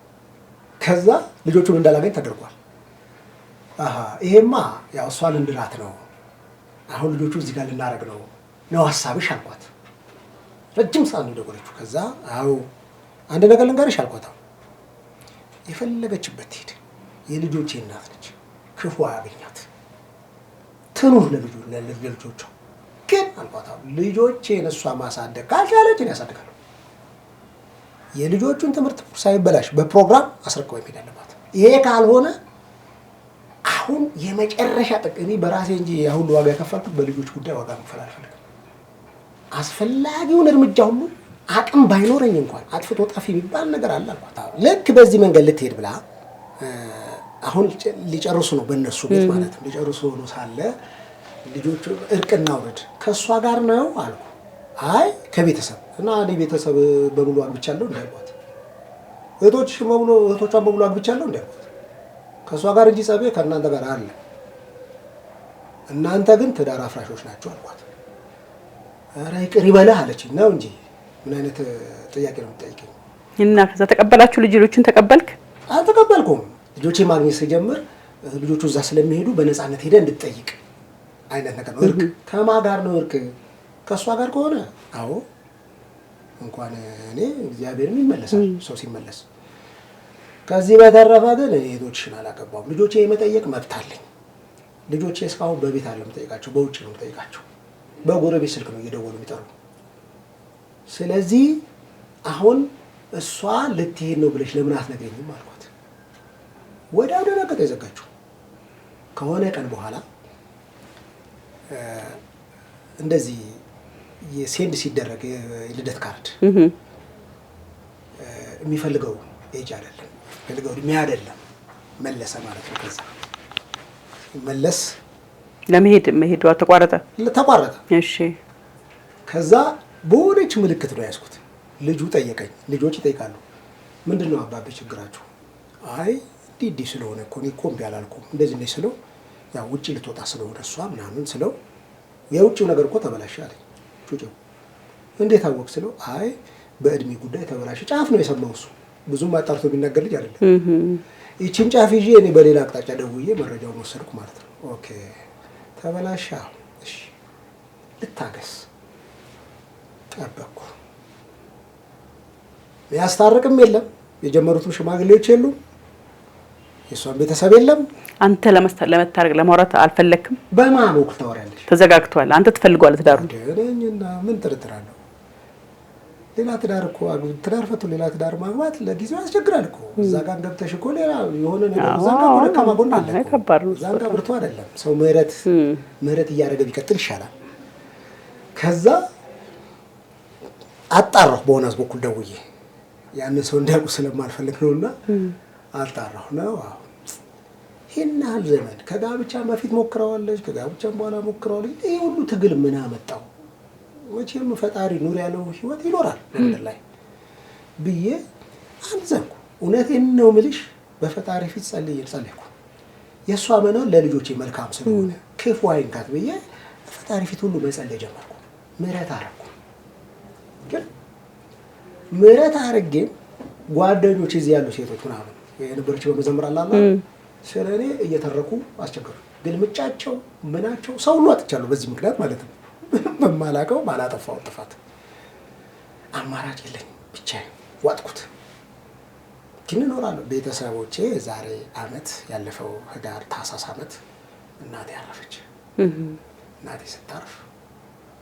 ከዛ ልጆቹን እንዳላገኝ ተደርጓል። አሃ ይሄማ ያው እሷን እንድራት ነው። አሁን ልጆቹ እዚህ ጋር ልናረግ ነው ሀሳብሽ አልኳት። ረጅም ሰዓት ነው ደወለችው። ከዛ አዎ አንድ ነገር ልንገርሽ አልኳት። የፈለገችበት ትሄድ የልጆቼ እናት ነች። ክፉ አያገኛት ትኑር ለልጆቿ። ግን አልኳት ልጆቼን እሷ ማሳደግ ካልቻለች እኔ ያሳድጋለሁ። የልጆቹን ትምህርት ሳይበላሽ በፕሮግራም አስረክበው መሄድ አለባት። ይሄ ካልሆነ አሁን የመጨረሻ ጥቅሚ በራሴ እንጂ አሁን ዋጋ የከፈልኩት በልጆች ጉዳይ ዋጋ መክፈል አልፈልግም። አስፈላጊውን እርምጃ ሁሉ አቅም ባይኖረኝ እንኳን አጥፍቶ ጠፊ የሚባል ነገር አለ አልኳት። ልክ በዚህ መንገድ ልትሄድ ብላ አሁን ሊጨርሱ ነው በእነሱ ቤት ማለት ነው። ሊጨርሱ ነው ሳለ ልጆቹ እርቅና ውረድ ከእሷ ጋር ነው አልኩ። አይ ከቤተሰብ እና እኔ ቤተሰብ በሙሉ አግብቻለሁ እንዳልኳት፣ እህቶቿን በሙሉ አግብቻለሁ እንዳልኳት፣ ከእሷ ጋር እንጂ ጸቤ ከእናንተ ጋር አለ፣ እናንተ ግን ትዳር አፍራሾች ናቸው አልኳት። ኧረ ይቅር ይበላህ አለችኝ። ነው እንጂ ምን አይነት ጥያቄ ነው የምትጠይቀኝ? እና ከዛ ተቀበላችሁ? ልጆቹን ተቀበልክ? አልተቀበልኩም። ልጆቼ ማግኘት ሲጀምር ልጆቹ እዛ ስለሚሄዱ በነፃነት ሄደ እንድትጠይቅ አይነት ነገር ነው። እርቅ ከማን ጋር ነው? እርቅ ከእሷ ጋር ከሆነ አዎ እንኳን እኔ እግዚአብሔርም ይመለሳል ሰው ሲመለስ። ከዚህ በተረፈ ግን እህቶችሽን አላገባሁም። ልጆቼ የመጠየቅ መብት አለኝ። ልጆቼ እስካሁን በቤት አለ የምጠይቃቸው፣ በውጭ ነው የምጠይቃቸው። በጎረቤት ስልክ ነው እየደወሉ የሚጠሩ። ስለዚህ አሁን እሷ ልትሄድ ነው ብለሽ ለምን አትነግሪኝም አልኳት። ወዲያው ደነገጠ የዘጋችው። ከሆነ ቀን በኋላ እንደዚህ የሴንድ ሲደረግ የልደት ካርድ የሚፈልገው ኤጅ አይደለም የሚፈልገው እድሜ አይደለም መለሰ ማለት ነው። ከዛ መለስ መሄዱ ተቋረጠ። እሺ ከዛ በሆነች ምልክት ነው ያዝኩት። ልጁ ጠየቀኝ። ልጆች ይጠይቃሉ፣ ምንድነው አባቤ ችግራችሁ? አይ እንዲህ ስለሆነ እኮ እኔ እኮ እምቢ አላልኩም እንደዚህ ስለው ያው ውጪ ልትወጣ ስለሆነ እሷ ምናምን ስለው የውጪው ነገር እኮ ተበላሸ አለኝ። ጩጬው እንዴት አወቅ ስለው አይ በእድሜ ጉዳይ ተበላሸ። ጫፍ ነው የሰማው እሱ ብዙም አጣርቶ የሚናገር ልጅ አይደለም። ይቺን ጫፍ ይዤ እኔ በሌላ አቅጣጫ ደውዬ መረጃውን ወሰድኩ ማለት ነው። ኦኬ ተበላሸ። እሺ ልታገስ ጠበቅኩ። ያስታርቅም የለም የጀመሩትም ሽማግሌዎች የሉም፣ የሷን ቤተሰብ የለም። አንተ ለመታረቅ ለማውራት አልፈለክም? በማን ወቅት ታወሪያለሽ? ተዘጋግቷል። አንተ ትፈልጓለህ ትዳሩ? ደረኝና ምን ጥርጥር አለው? ሌላ ትዳር እኮ ትዳር ፈቱ ሌላ ትዳር ማግባት ለጊዜው ያስቸግራል እኮ። እዛ ጋር ገብተሽ እኮ ሌላ የሆነ ነገር እዛ ጋር ወደ ከማጎን አለ እኮ። እዛ ጋር ብርቱ አይደለም ሰው ምህረት እያደረገ ቢቀጥል ይሻላል። ከዛ አጣራሁ በሆነስ በኩል ደውዬ ያንን ሰው እንዲያውቁ ስለማልፈልግ ነውና አጣራሁ ነው። አዎ ይሄን ያህል ዘመን ከጋብቻ በፊት ሞክረዋለች፣ ከጋብቻም በኋላ ሞክረዋለች። ይሄ ሁሉ ትግል ምን አመጣው? መቼም ፈጣሪ ኑር ያለው ህይወት ይኖራል ምድር ላይ ብዬ አንዘንኩ። እውነቴን ነው የምልሽ፣ በፈጣሪ ፊት ጸልይኩ። የእሷ መኖር ለልጆቼ መልካም ስለሆነ ክፉ አይንካት ብዬ በፈጣሪ ፊት ሁሉ መጸለይ ጀመርኩ። ምህረት አረኩ። ግን ምህረት አረጌም ጓደኞች እዚህ ያሉ ሴቶች ምናምን የነበረች በመዘምር አላላ ስለኔ እየተረኩ አስቸገሩ። ግልምጫቸው ምናቸው ሰው ሁሉ አጥቻለሁ በዚህ ምክንያት ማለት ነው። በማላቀው ባላጠፋው ጥፋት አማራጭ የለኝ ብቻዬን ዋጥኩት። ግን እኖራለሁ። ቤተሰቦቼ ዛሬ አመት ያለፈው ህዳር ታህሳስ አመት እናቴ አረፈች። እናቴ ስታርፍ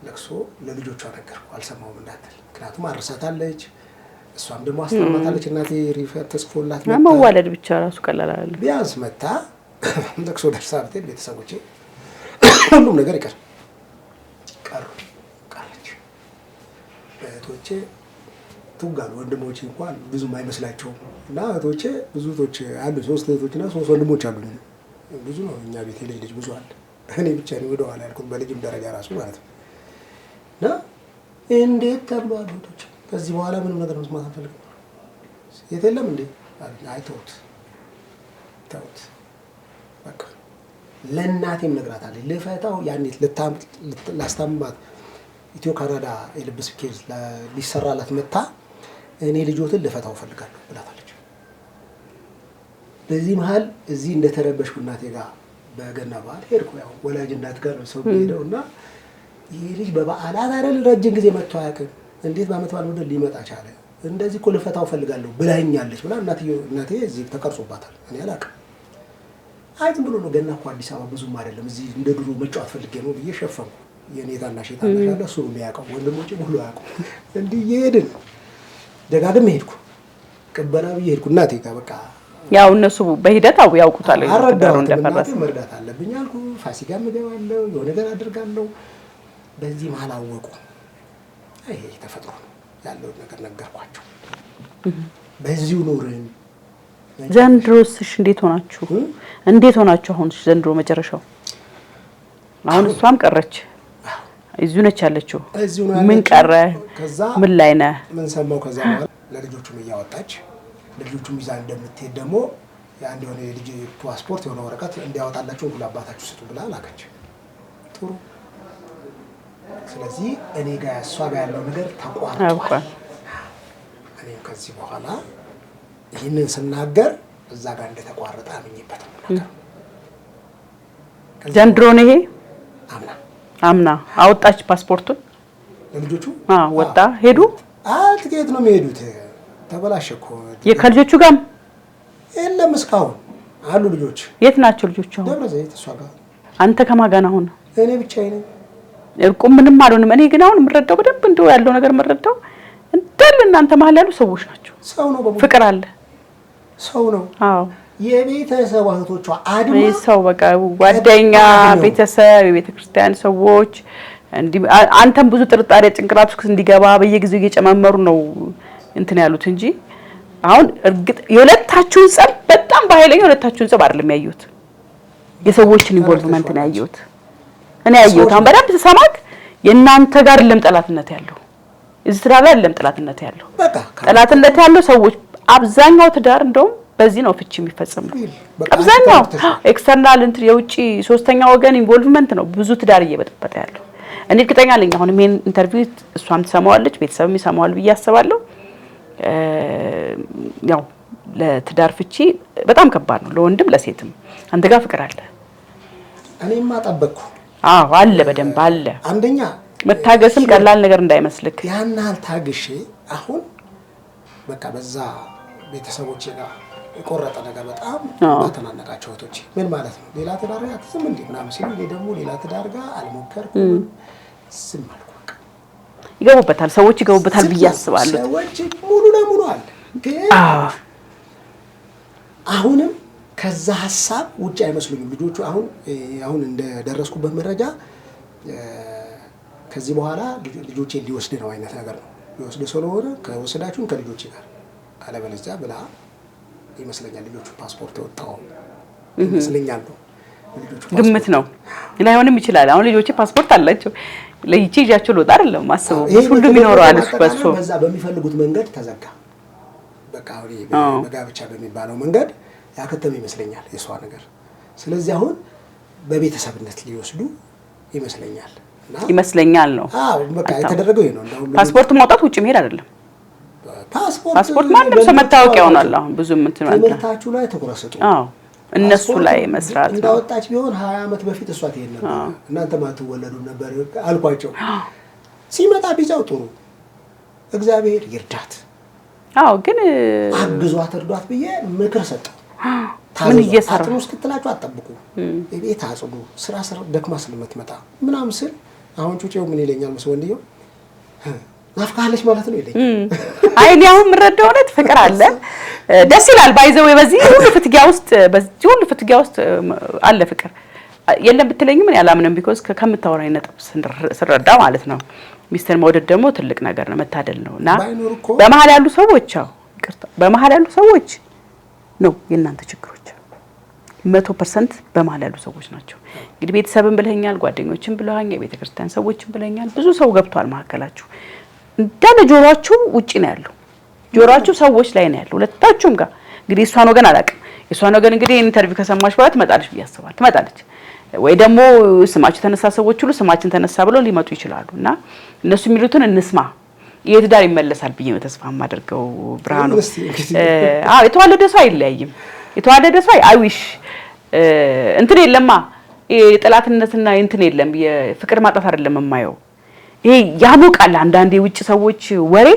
ለቅሶ ለልጆቿ ነገርኩ። አልሰማውም እንዳትል፣ ምክንያቱም አርሳታለች፣ እሷም ደግሞ አስተማታለች። እናቴ ሪፈር ተጽፎላት መዋለድ ብቻ ራሱ ቀላል አይደለም። ቢያንስ መታ ለቅሶ ደርሳ ብትል ቤተሰቦቼ ሁሉም ነገር ይቀር ቀረች። እህቶቼ ትውጋሉ። ወንድሞቼ እንኳን ብዙም አይመስላቸውም እና እህቶቼ ብዙ እህቶች አሉ። 3 እህቶችና 3 ወንድሞች አሉ። ብዙ ነው እኛ ቤት ልጅ ብዙ አለ። እኔ ብቻ ነኝ ወደ ኋላ ያልኩት በልጅም ደረጃ ራሱ ማለት ነው። እና እንዴት ተብሏል እህቶቼ ከዚህ በኋላ ምንም ነገር መስማት አልፈልግም። የት የለም እንዴ? አይ ተውት በቃ። ለእናቴም ነግራታለች ልፈታው ያኔ ላስታምባት ኢትዮ ካናዳ የልብስ ኬዝ ሊሰራላት መታ እኔ ልጆትን ልፈታው ፈልጋለሁ ብላታለች። በዚህ መሀል እዚህ እንደተረበሽኩ እናቴ ጋር በገና በዓል ሄድኩ። ያው ወላጅ እናት ጋር ነው ሰው ሄደው እና ይሄ ልጅ በበዓላት አይደል ረጅም ጊዜ መጥቶ አያውቅም፣ እንዴት በዓመት በዓል ወደ ሊመጣ ቻለ? እንደዚህ እኮ ልፈታው ፈልጋለሁ ብላኛለች ብላ እናቴ እዚህ ተቀርጾባታል። እኔ አላውቅም። አይ ዝም ብሎ ነው ገና እኮ አዲስ አበባ ብዙም አይደለም፣ እዚህ እንደ ድሮ መጫወት ፈልጌ ነው ብዬ ሸፈንኩ። የኔ ታናሽ አለ እሱ ነው የሚያውቀው፣ ወንድሞቼ ሁሉ ያውቁ። እንዲህ እየሄድን ደጋግሜ ሄድኩ፣ ቅበላ ብዬ ሄድኩ እናቴ ጋር በቃ ያው እነሱ በሂደት ያውቁታል። እንደፈረሰ መርዳት አለብኝ አልኩ። ፋሲካ እገባለሁ፣ የሆነ ነገር አድርጋለሁ። በዚህ መሀል አወቁ። ይሄ ተፈጥሮ ነው ያለውን ነገር ነገርኳቸው። በዚሁ ኑርን ዘንድሮስሽ እንዴት ሆናችሁ አሁን ዘንድሮ መጨረሻው አሁን እሷም ቀረች እዚሁ ነች ያለችው ምን ቀረ ምን ላይ ነህ ምን ሰማው ከዛ በኋላ ለልጆቹም እያወጣች ልጆቹም ይዛ እንደምትሄድ ደግሞ ያንድ የሆነ የልጅ ፓስፖርት የሆነ ወረቀት እንዲያወጣላችሁ ሁሉ አባታችሁ ስጡ ብላ ላከች ጥሩ ስለዚህ እኔ ጋር እሷ ጋር ያለው ነገር ተቋርጧል እኔ ከዚህ በኋላ ይሄንን ስናገር እዛ ጋር እንደተቋረጠ አምኜበት ነው ዘንድሮ ነው ይሄ አምና አወጣች ፓስፖርቱን ለልጆቹ ወጣ ሄዱ ትኬት ነው የሚሄዱት ተበላሸኮ የከልጆቹ ጋር የለም እስካሁን አሉ ልጆች የት ናቸው ልጆቹ ደብረ ዘይት እሷ ጋር አንተ ከማጋና ሆነ እኔ ብቻዬን እርቁም ምንም አልሆንም እኔ ግን አሁን ምረዳው በደንብ እንደው ያለው ነገር ምረዳው እንደል እናንተ መሀል ያሉ ሰዎች ናቸው ሰው ነው በሙሉ ፍቅር አለ ሰው ነው የቤተሰብ እህቶቿ አድማ ሰው በቃ ጓደኛ ቤተሰብ የቤተክርስቲያን ሰዎች እንዲ አንተም ብዙ ጥርጣሬ ጭንቅላት ውስጥ እንዲገባ በየጊዜው እየጨመመሩ ነው እንትን ያሉት እንጂ አሁን እርግጥ የሁለታችሁን ጸብ በጣም በኃይለኛ የሁለታችሁን ጸብ አይደለም ያዩት የሰዎችን ኢንቮልቭመንት ነው ያዩት እኔ ያዩት አሁን በደንብ ተሰማክ የእናንተ ጋር ለም ጠላትነት ያለው እዚህ ትዳር ላይ ለም ጠላትነት ያለው ጠላትነት ያለው ሰዎች አብዛኛው ትዳር እንደውም በዚህ ነው ፍቺ የሚፈጸመው አብዛኛው ኤክስተርናል እንት የውጪ ሶስተኛ ወገን ኢንቮልቭመንት ነው ብዙ ትዳር እየበጠበጠ ያለው እኔ እርግጠኛ ነኝ አሁን ምን ኢንተርቪው እሷም ትሰማዋለች ቤተሰብም ይሰማዋል ብዬ አስባለሁ ያው ለትዳር ፍቺ በጣም ከባድ ነው ለወንድም ለሴትም አንተ ጋር ፍቅር አለ እኔማ ጠበቅኩ አለ በደንብ አለ አንደኛ መታገስም ቀላል ነገር እንዳይመስልክ ያናል ታግሼ አሁን በቃ በዛ ቤተሰቦቼ ጋር የቆረጠ ነገር በጣም ተናነቃቸው እህቶቼ ምን ማለት ነው ሌላ ትዳር ጋር ዝም እንዴ ምናምን ሲሉ እኔ ደግሞ ሌላ ትዳር ጋር አልሞከርኩም ዝም አልኩ በቃ ይገቡበታል ሰዎች ይገቡበታል ብዬ አስባለሁ ሰዎች ሙሉ ለሙሉ አለ ግን አሁንም ከዛ ሐሳብ ውጪ አይመስሉኝም ልጆቹ አሁን እንደደረስኩበት መረጃ ከዚህ በኋላ ልጆቼ ሊወስድ ነው አይነት ነገር ነው ሊወስድ ስለሆነ ከወሰዳችሁን ከልጆቼ ጋር አለበለዚያ ብላ ይመስለኛል ልጆቹ ፓስፖርት ወጣው ይመስለኛል ነው ግምት ነው ላይሆንም ይችላል አሁን ልጆቼ ፓስፖርት አላቸው ለይቼ ይያቸው ልወጣ አይደለም ማስበው ሁሉም ይኖራል በሱ በዛ በሚፈልጉት መንገድ ተዘጋ በቃ በጋብቻ በሚባለው መንገድ ያከተመ ይመስለኛል የሷ ነገር ስለዚህ አሁን በቤተሰብነት ሊወስዱ ይመስለኛል ነው በቃ የተደረገው ይሄ ነው ፓስፖርት ማውጣት ውጪ መሄድ አይደለም ፓስፖርት ማለት ሰው መታወቂያ ሆኗል አሁን ብዙም እንትን ማለት ትምህርታችሁ ላይ ተቆራሰጡ እነሱ ላይ መስራት ነው እንዳወጣች ቢሆን 20 አመት በፊት እሷ ትሄድ ነበር እናንተ ማትወለዱ ነበር አልኳቸው ሲመጣ ቢጫው ጥሩ እግዚአብሔር ይርዳት ግን አግዟት እርዷት ብዬ ምክር ሰጠው ምን እየሰራ ነው እስክትላችሁ አጠብቁ ቤት አጽዱ ስራ ደክማ ስለምትመጣ ምናምን ስል አሁን ጩጬው ምን ይለኛል መስወንዲዮ ናፍቃለች ማለት ነው ይለኝ አይኔ አሁን ምረዳው ነው ፍቅር አለ ደስ ይላል ባይዘው በዚህ ሁሉ ፍትጊያ ውስጥ አለ ፍቅር የለም ብትለኝ ምን ያላምንም ቢኮዝ ከምታወራኝ ነጥብ ስረዳ ማለት ነው ሚስተር መውደድ ደግሞ ትልቅ ነገር ነው መታደል ነውና በመሃል ያሉ ሰዎች በመሃል ያሉ ሰዎች ነው የእናንተ ችግሮች 100% በመሃል ያሉ ሰዎች ናቸው እንግዲህ ቤተሰብን ብለኛል ጓደኞችን ብለኛል የቤተክርስቲያን ሰዎችን ብለኛል ብዙ ሰው ገብቷል ማከላችሁ እንዳለ ጆሮአችሁ ውጪ ነው ያለው ጆሮአችሁ ሰዎች ላይ ነው ያለው ሁለታችሁም ጋር እንግዲህ እሷን ወገን አላውቅም እሷን ወገን እንግዲህ ኢንተርቪው ከሰማች በኋላ ትመጣለች ብዬ አስባለሁ ትመጣለች ወይ ደግሞ ስማችሁ ተነሳ ሰዎች ሁሉ ስማችን ተነሳ ብለው ሊመጡ ይችላሉና እነሱ የሚሉትን እንስማ የትዳር ይመለሳል ብዬ ነው ተስፋ ማደርገው ብርሃኑ የተዋለደ ሰው አይለያይም የተዋለደ ሰው አይዊሽ እንትን የለማ የጠላትነትና እንትን የለም የፍቅር ማጣት አይደለም የማየው ይሄ ያሞቃል አንዳንዴ ውጭ ሰዎች ወሬ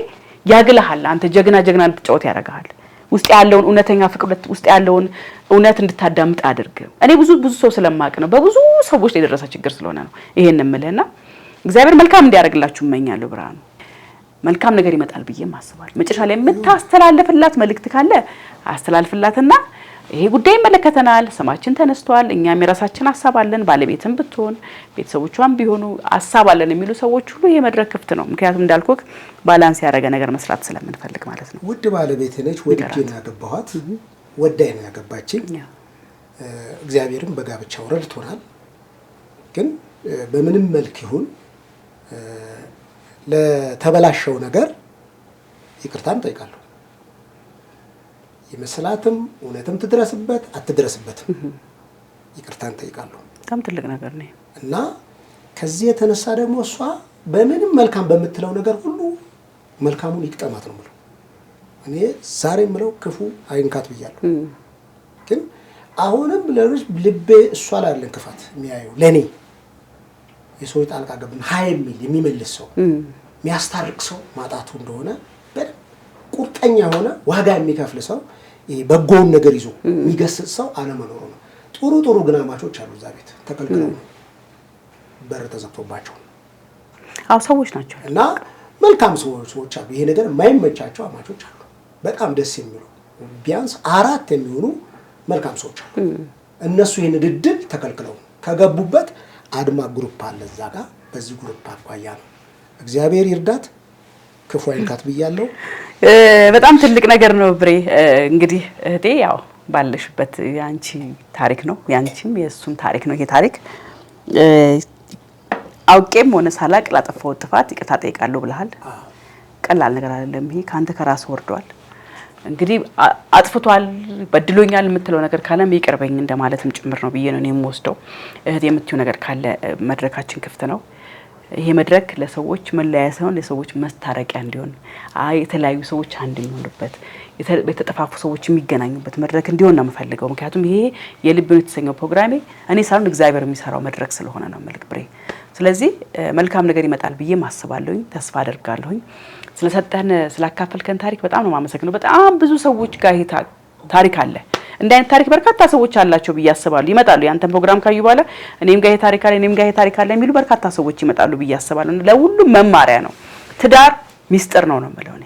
ያግልሃል አንተ ጀግና እንድትጫወት ያደርጋል ውስጥ ያለውን እውነተኛ ፍቅር ውስጥ ያለውን እውነት እንድታዳምጥ አድርግ እኔ ብዙ ሰው ስለማቅ ነው በብዙ ሰዎች ላይ ደረሰ ችግር ስለሆነ ነው ይሄን እምልህና እግዚአብሔር መልካም እንዲያደርግላችሁ እመኛለሁ ብርሃኑ መልካም ነገር ይመጣል ብዬ ማስባለሁ መጨረሻ ላይ የምታስተላልፍላት መልእክት ካለ አስተላልፍላትና ይሄ ጉዳይ መለከተናል ስማችን ተነስቷል እኛም የራሳችን ሐሳብ አለን ባለቤትም ብትሆን ቤተሰቦቿም ቢሆኑ ሐሳብ አለን የሚሉ ሰዎች ሁሉ ይሄ መድረክ ክፍት ነው ምክንያቱም እንዳልኩክ ባላንስ ያደረገ ነገር መስራት ስለምንፈልግ ማለት ነው ውድ ባለቤቴ ነች ወድጄና ያገባኋት ወዳይ ነው ያገባችኝ። እግዚአብሔርም በጋብቻው ረድቶናል። ግን በምንም መልክ ይሁን ለተበላሸው ነገር ይቅርታን ጠይቃለሁ። የመስላትም እውነትም ትድረስበት አትድረስበትም ይቅርታን ጠይቃለሁ። በጣም ትልቅ ነገር ነው እና ከዚህ የተነሳ ደግሞ እሷ በምንም መልካም በምትለው ነገር ሁሉ መልካሙን ይቅጠማት ነው የምለው። እኔ ዛሬ የምለው ክፉ አይንካት ብያለሁ። ግን አሁንም ልቤ እሷ ላይ ያለን ክፋት የሚያየው ለኔ የሰው ጣልቃ ገብን ሀይ የሚል የሚመልስ ሰው የሚያስታርቅ ሰው ማጣቱ እንደሆነ ቁርጠኛ የሆነ ዋጋ የሚከፍል ሰው በጎውን ነገር ይዞ የሚገስጽ ሰው አለመኖሩ ነው። ጥሩ ግን አማቾች አሉ እዛ ቤት ተከልክለው በር ተዘግቶባቸው ሰዎች ናቸው እና መልካም ሰዎች አሉ። ይሄ ነገር የማይመቻቸው አማቾች አሉ። በጣም ደስ የሚሉ ቢያንስ 4 የሚሆኑ መልካም ሰዎች አሉ። እነሱ ይሄን ድድል ተከልክለው ከገቡበት አድማ ግሩፕ አለ እዛ ጋር። በዚህ ግሩፕ አቋያ ነው እግዚአብሔር ይርዳት ክፉ አይንካት ብያለሁ። በጣም ትልቅ ነገር ነው ብሬ። እንግዲህ እህቴ ያው ባለሽበት ያንቺ ታሪክ ነው ያንቺም የሱም ታሪክ ነው። ይሄ ታሪክ አውቄም ሆነ ሳላቅ ላጠፋው ጥፋት ይቅርታ ጠይቃለሁ ብለሃል። ቀላል ነገር አይደለም ይሄ ካንተ ከራስ ወርዷል። እንግዲህ አጥፍቷል በድሎኛል የምትለው ነገር ካለም ይቅርበኝ እንደማለትም ጭምር ነው ብዬ ነው የምወስደው። እህቴ የምትዩ ነገር ካለ መድረካችን ክፍት ነው። ይሄ መድረክ ለሰዎች መለያያ ሳይሆን ለሰዎች መስታረቂያ እንዲሆን የተለያዩ ሰዎች አንድ የሚሆኑበት የተጠፋፉ ሰዎች የሚገናኙበት መድረክ እንዲሆን ነው የምፈልገው። ምክንያቱም ይሄ የልብ ነው የተሰኘው ፕሮግራሜ እኔ ሳይሆን እግዚአብሔር የሚሰራው መድረክ ስለሆነ ነው መልክ ብሬ። ስለዚህ መልካም ነገር ይመጣል ብዬ ማስባለሁኝ፣ ተስፋ አደርጋለሁኝ። ስለሰጠን ስላካፈልከን ታሪክ በጣም ነው የማመሰግነው። በጣም ብዙ ሰዎች ጋር ይሄ ታሪክ አለ። እንደ አይነት ታሪክ በርካታ ሰዎች አላቸው ብዬ አስባለሁ። ይመጣሉ ያንተን ፕሮግራም ካዩ በኋላ እኔም ጋር ይሄ ታሪክ አለ እኔም ጋር ይሄ ታሪክ አለ የሚሉ በርካታ ሰዎች ይመጣሉ ብዬ አስባለሁ። ለሁሉም መማሪያ ነው። ትዳር ሚስጥር ነው የምለው እኔ።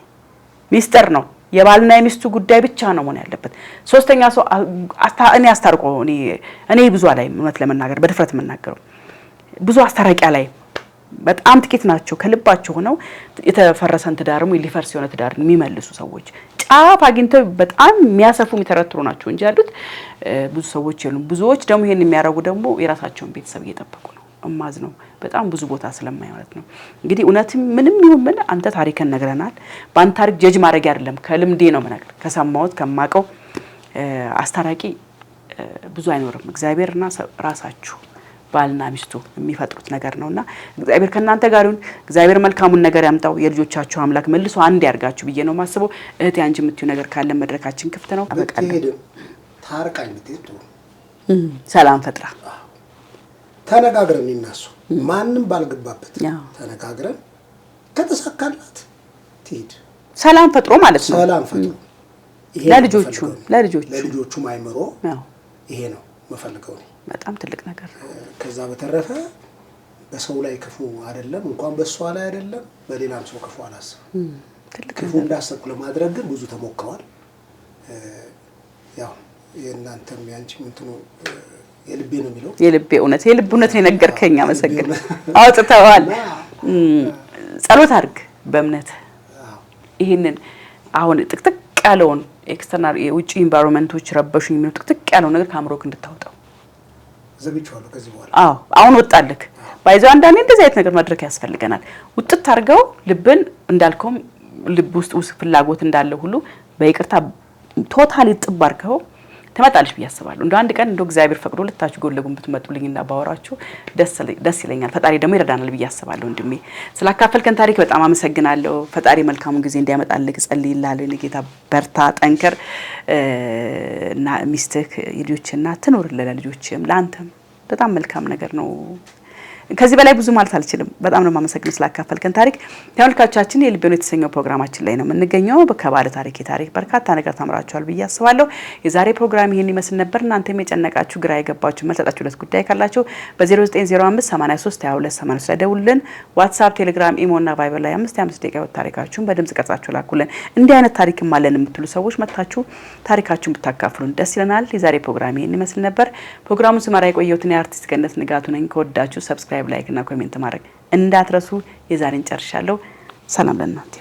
ሚስጥር ነው። የባልና የሚስቱ ጉዳይ ብቻ ነው መሆን ያለበት። ሶስተኛ ሰው እኔ አስታርቆ እኔ ብዙ ላይ እውነት ለመናገር በድፍረት የምናገረው ብዙ አስታራቂያ ላይ በጣም ጥቂት ናቸው ከልባቸው ሆነው የተፈረሰን ትዳርሙ ሊፈርስ የሆነ ትዳር የሚመልሱ ሰዎች ጫፍ አግኝተው በጣም የሚያሰፉ የሚተረትሩ ናቸው እንጂ ያሉት ብዙ ሰዎች የሉም። ብዙዎች ደግሞ ይሄን የሚያረጉ ደግሞ የራሳቸውን ቤተሰብ እየጠበቁ ነው። እማዝ ነው በጣም ብዙ ቦታ ስለማይወት ነው። እንግዲህ እውነትም ምንም ይሁን ምን አንተ ታሪክን ነግረናል። በአንተ ታሪክ ጀጅ ማድረግ አይደለም ከልምዴ ነው መናገር ከሰማሁት ከማቀው አስታራቂ ብዙ አይኖርም። እግዚአብሔርና ራሳችሁ ባልና ሚስቱ የሚፈጥሩት ነገር ነውና እግዚአብሔር ከናንተ ጋር ይሁን። እግዚአብሔር መልካሙን ነገር ያምጣው። የልጆቻችሁ አምላክ መልሶ አንድ ያርጋችሁ ብዬ ነው ማስበው። እህቴ አንቺ የምትዩ ነገር ካለ መድረካችን ክፍት ነው። አበቃለሁ። ታርቃኝ ብትሄዱ ሰላም ፈጥራ ተነጋግረን እናሱ ማንንም ባልገባበት ተነጋግረን ከተሳካላት ትሄድ። ሰላም ፈጥሮ ማለት ነው። ሰላም ፈጥሮ ለልጆቹ ማይምሮ ይሄ ነው መፈልገው ነው። በጣም ትልቅ ነገር ነው። ከዛ በተረፈ በሰው ላይ ክፉ አይደለም እንኳን በሷ ላይ አይደለም በሌላም ሰው ክፉ አላስብም። ክፉ እንዳሰብኩ ለማድረግ ግን ብዙ ተሞክሯል። ያው የእናንተም ያንቺም እንትኑ የልቤ ነው የሚለው የልብ እውነት ነው የነገርከኝ። አመሰግን አውጥተዋል። ጸሎት አድርግ በእምነት ይሄንን አሁን ጥቅጥቅ ያለውን ኤክስተርናል የውጪ ኢንቫይሮንመንቶች ረበሹኝ የሚሉ ጥቅጥቅ ያለው ነገር ካምሮክ እንድታወጣው ዘግይቷል። ከዚህ በኋላ አሁን ወጣልክ ባይዘው አንዳንዴ እንደዚህ አይነት ነገር ማድረግ ያስፈልገናል። ውጥት አድርገው ልብን እንዳልከው ልብ ውስጥ ፍላጎት እንዳለ ሁሉ በይቅርታ ቶታሊ ጥብ አድርገው ተመጣጣልሽ ብያስባለሁ። እንደ አንድ ቀን እንደ እግዚአብሔር ፈቅዶ ልታችሁ ጎለጉን ብትመጡልኝና ባወራችሁ ደስ ይለኛል። ፈጣሪ ደግሞ ይረዳናል ብያስባለሁ። እንድሜ ስላካፈልከን ታሪክ በጣም አመሰግናለሁ። ፈጣሪ መልካሙን ጊዜ እንዲያመጣልህ ጸልይልሃለሁ። ለጌታ በርታ፣ ጠንከር እና ሚስትህ የልጆችና ትኖርልህ ለልጆችም ለአንተም በጣም መልካም ነገር ነው። ከዚህ በላይ ብዙ ማለት አልችልም። በጣም ነው ማመሰግነው ስላካፈልከን ታሪክ። ተመልካቾቻችን የልብ ነው የተሰኘው ፕሮግራማችን ላይ ነው የምንገኘው። ከባለ ታሪክ በርካታ ነገር ተምራችኋል ብዬ አስባለሁ። የዛሬ ፕሮግራም ይሄን ይመስል ነበር። እናንተም የጨነቃችሁ ግራ የገባችሁ መልሰጣችሁለት ጉዳይ ካላችሁ በ0905 83 22 83 ላይ ደውሉልን። ዋትስአፕ፣ ቴሌግራም፣ ኢሞ እና ቫይበር ላይ 5 ደቂቃ ታሪካችሁን በድምጽ ቀርጻችሁ ላኩልን። እንዲህ አይነት ታሪክም አለን የምትሉ ሰዎች መታችሁ ታሪካችሁን ብታካፍሉን ደስ ይለናል። የዛሬ ፕሮግራም ይሄን ይመስል ነበር። ፕሮግራሙን ስመራ የቆየሁት አርቲስት ገነት ንጋቱ ነኝ። ከወዳችሁ ሰብስክራይብ ላይክ እና ኮሜንት ማድረግ እንዳትረሱ። የዛሬን ጨርሻለሁ። ሰላም ለእናንተ።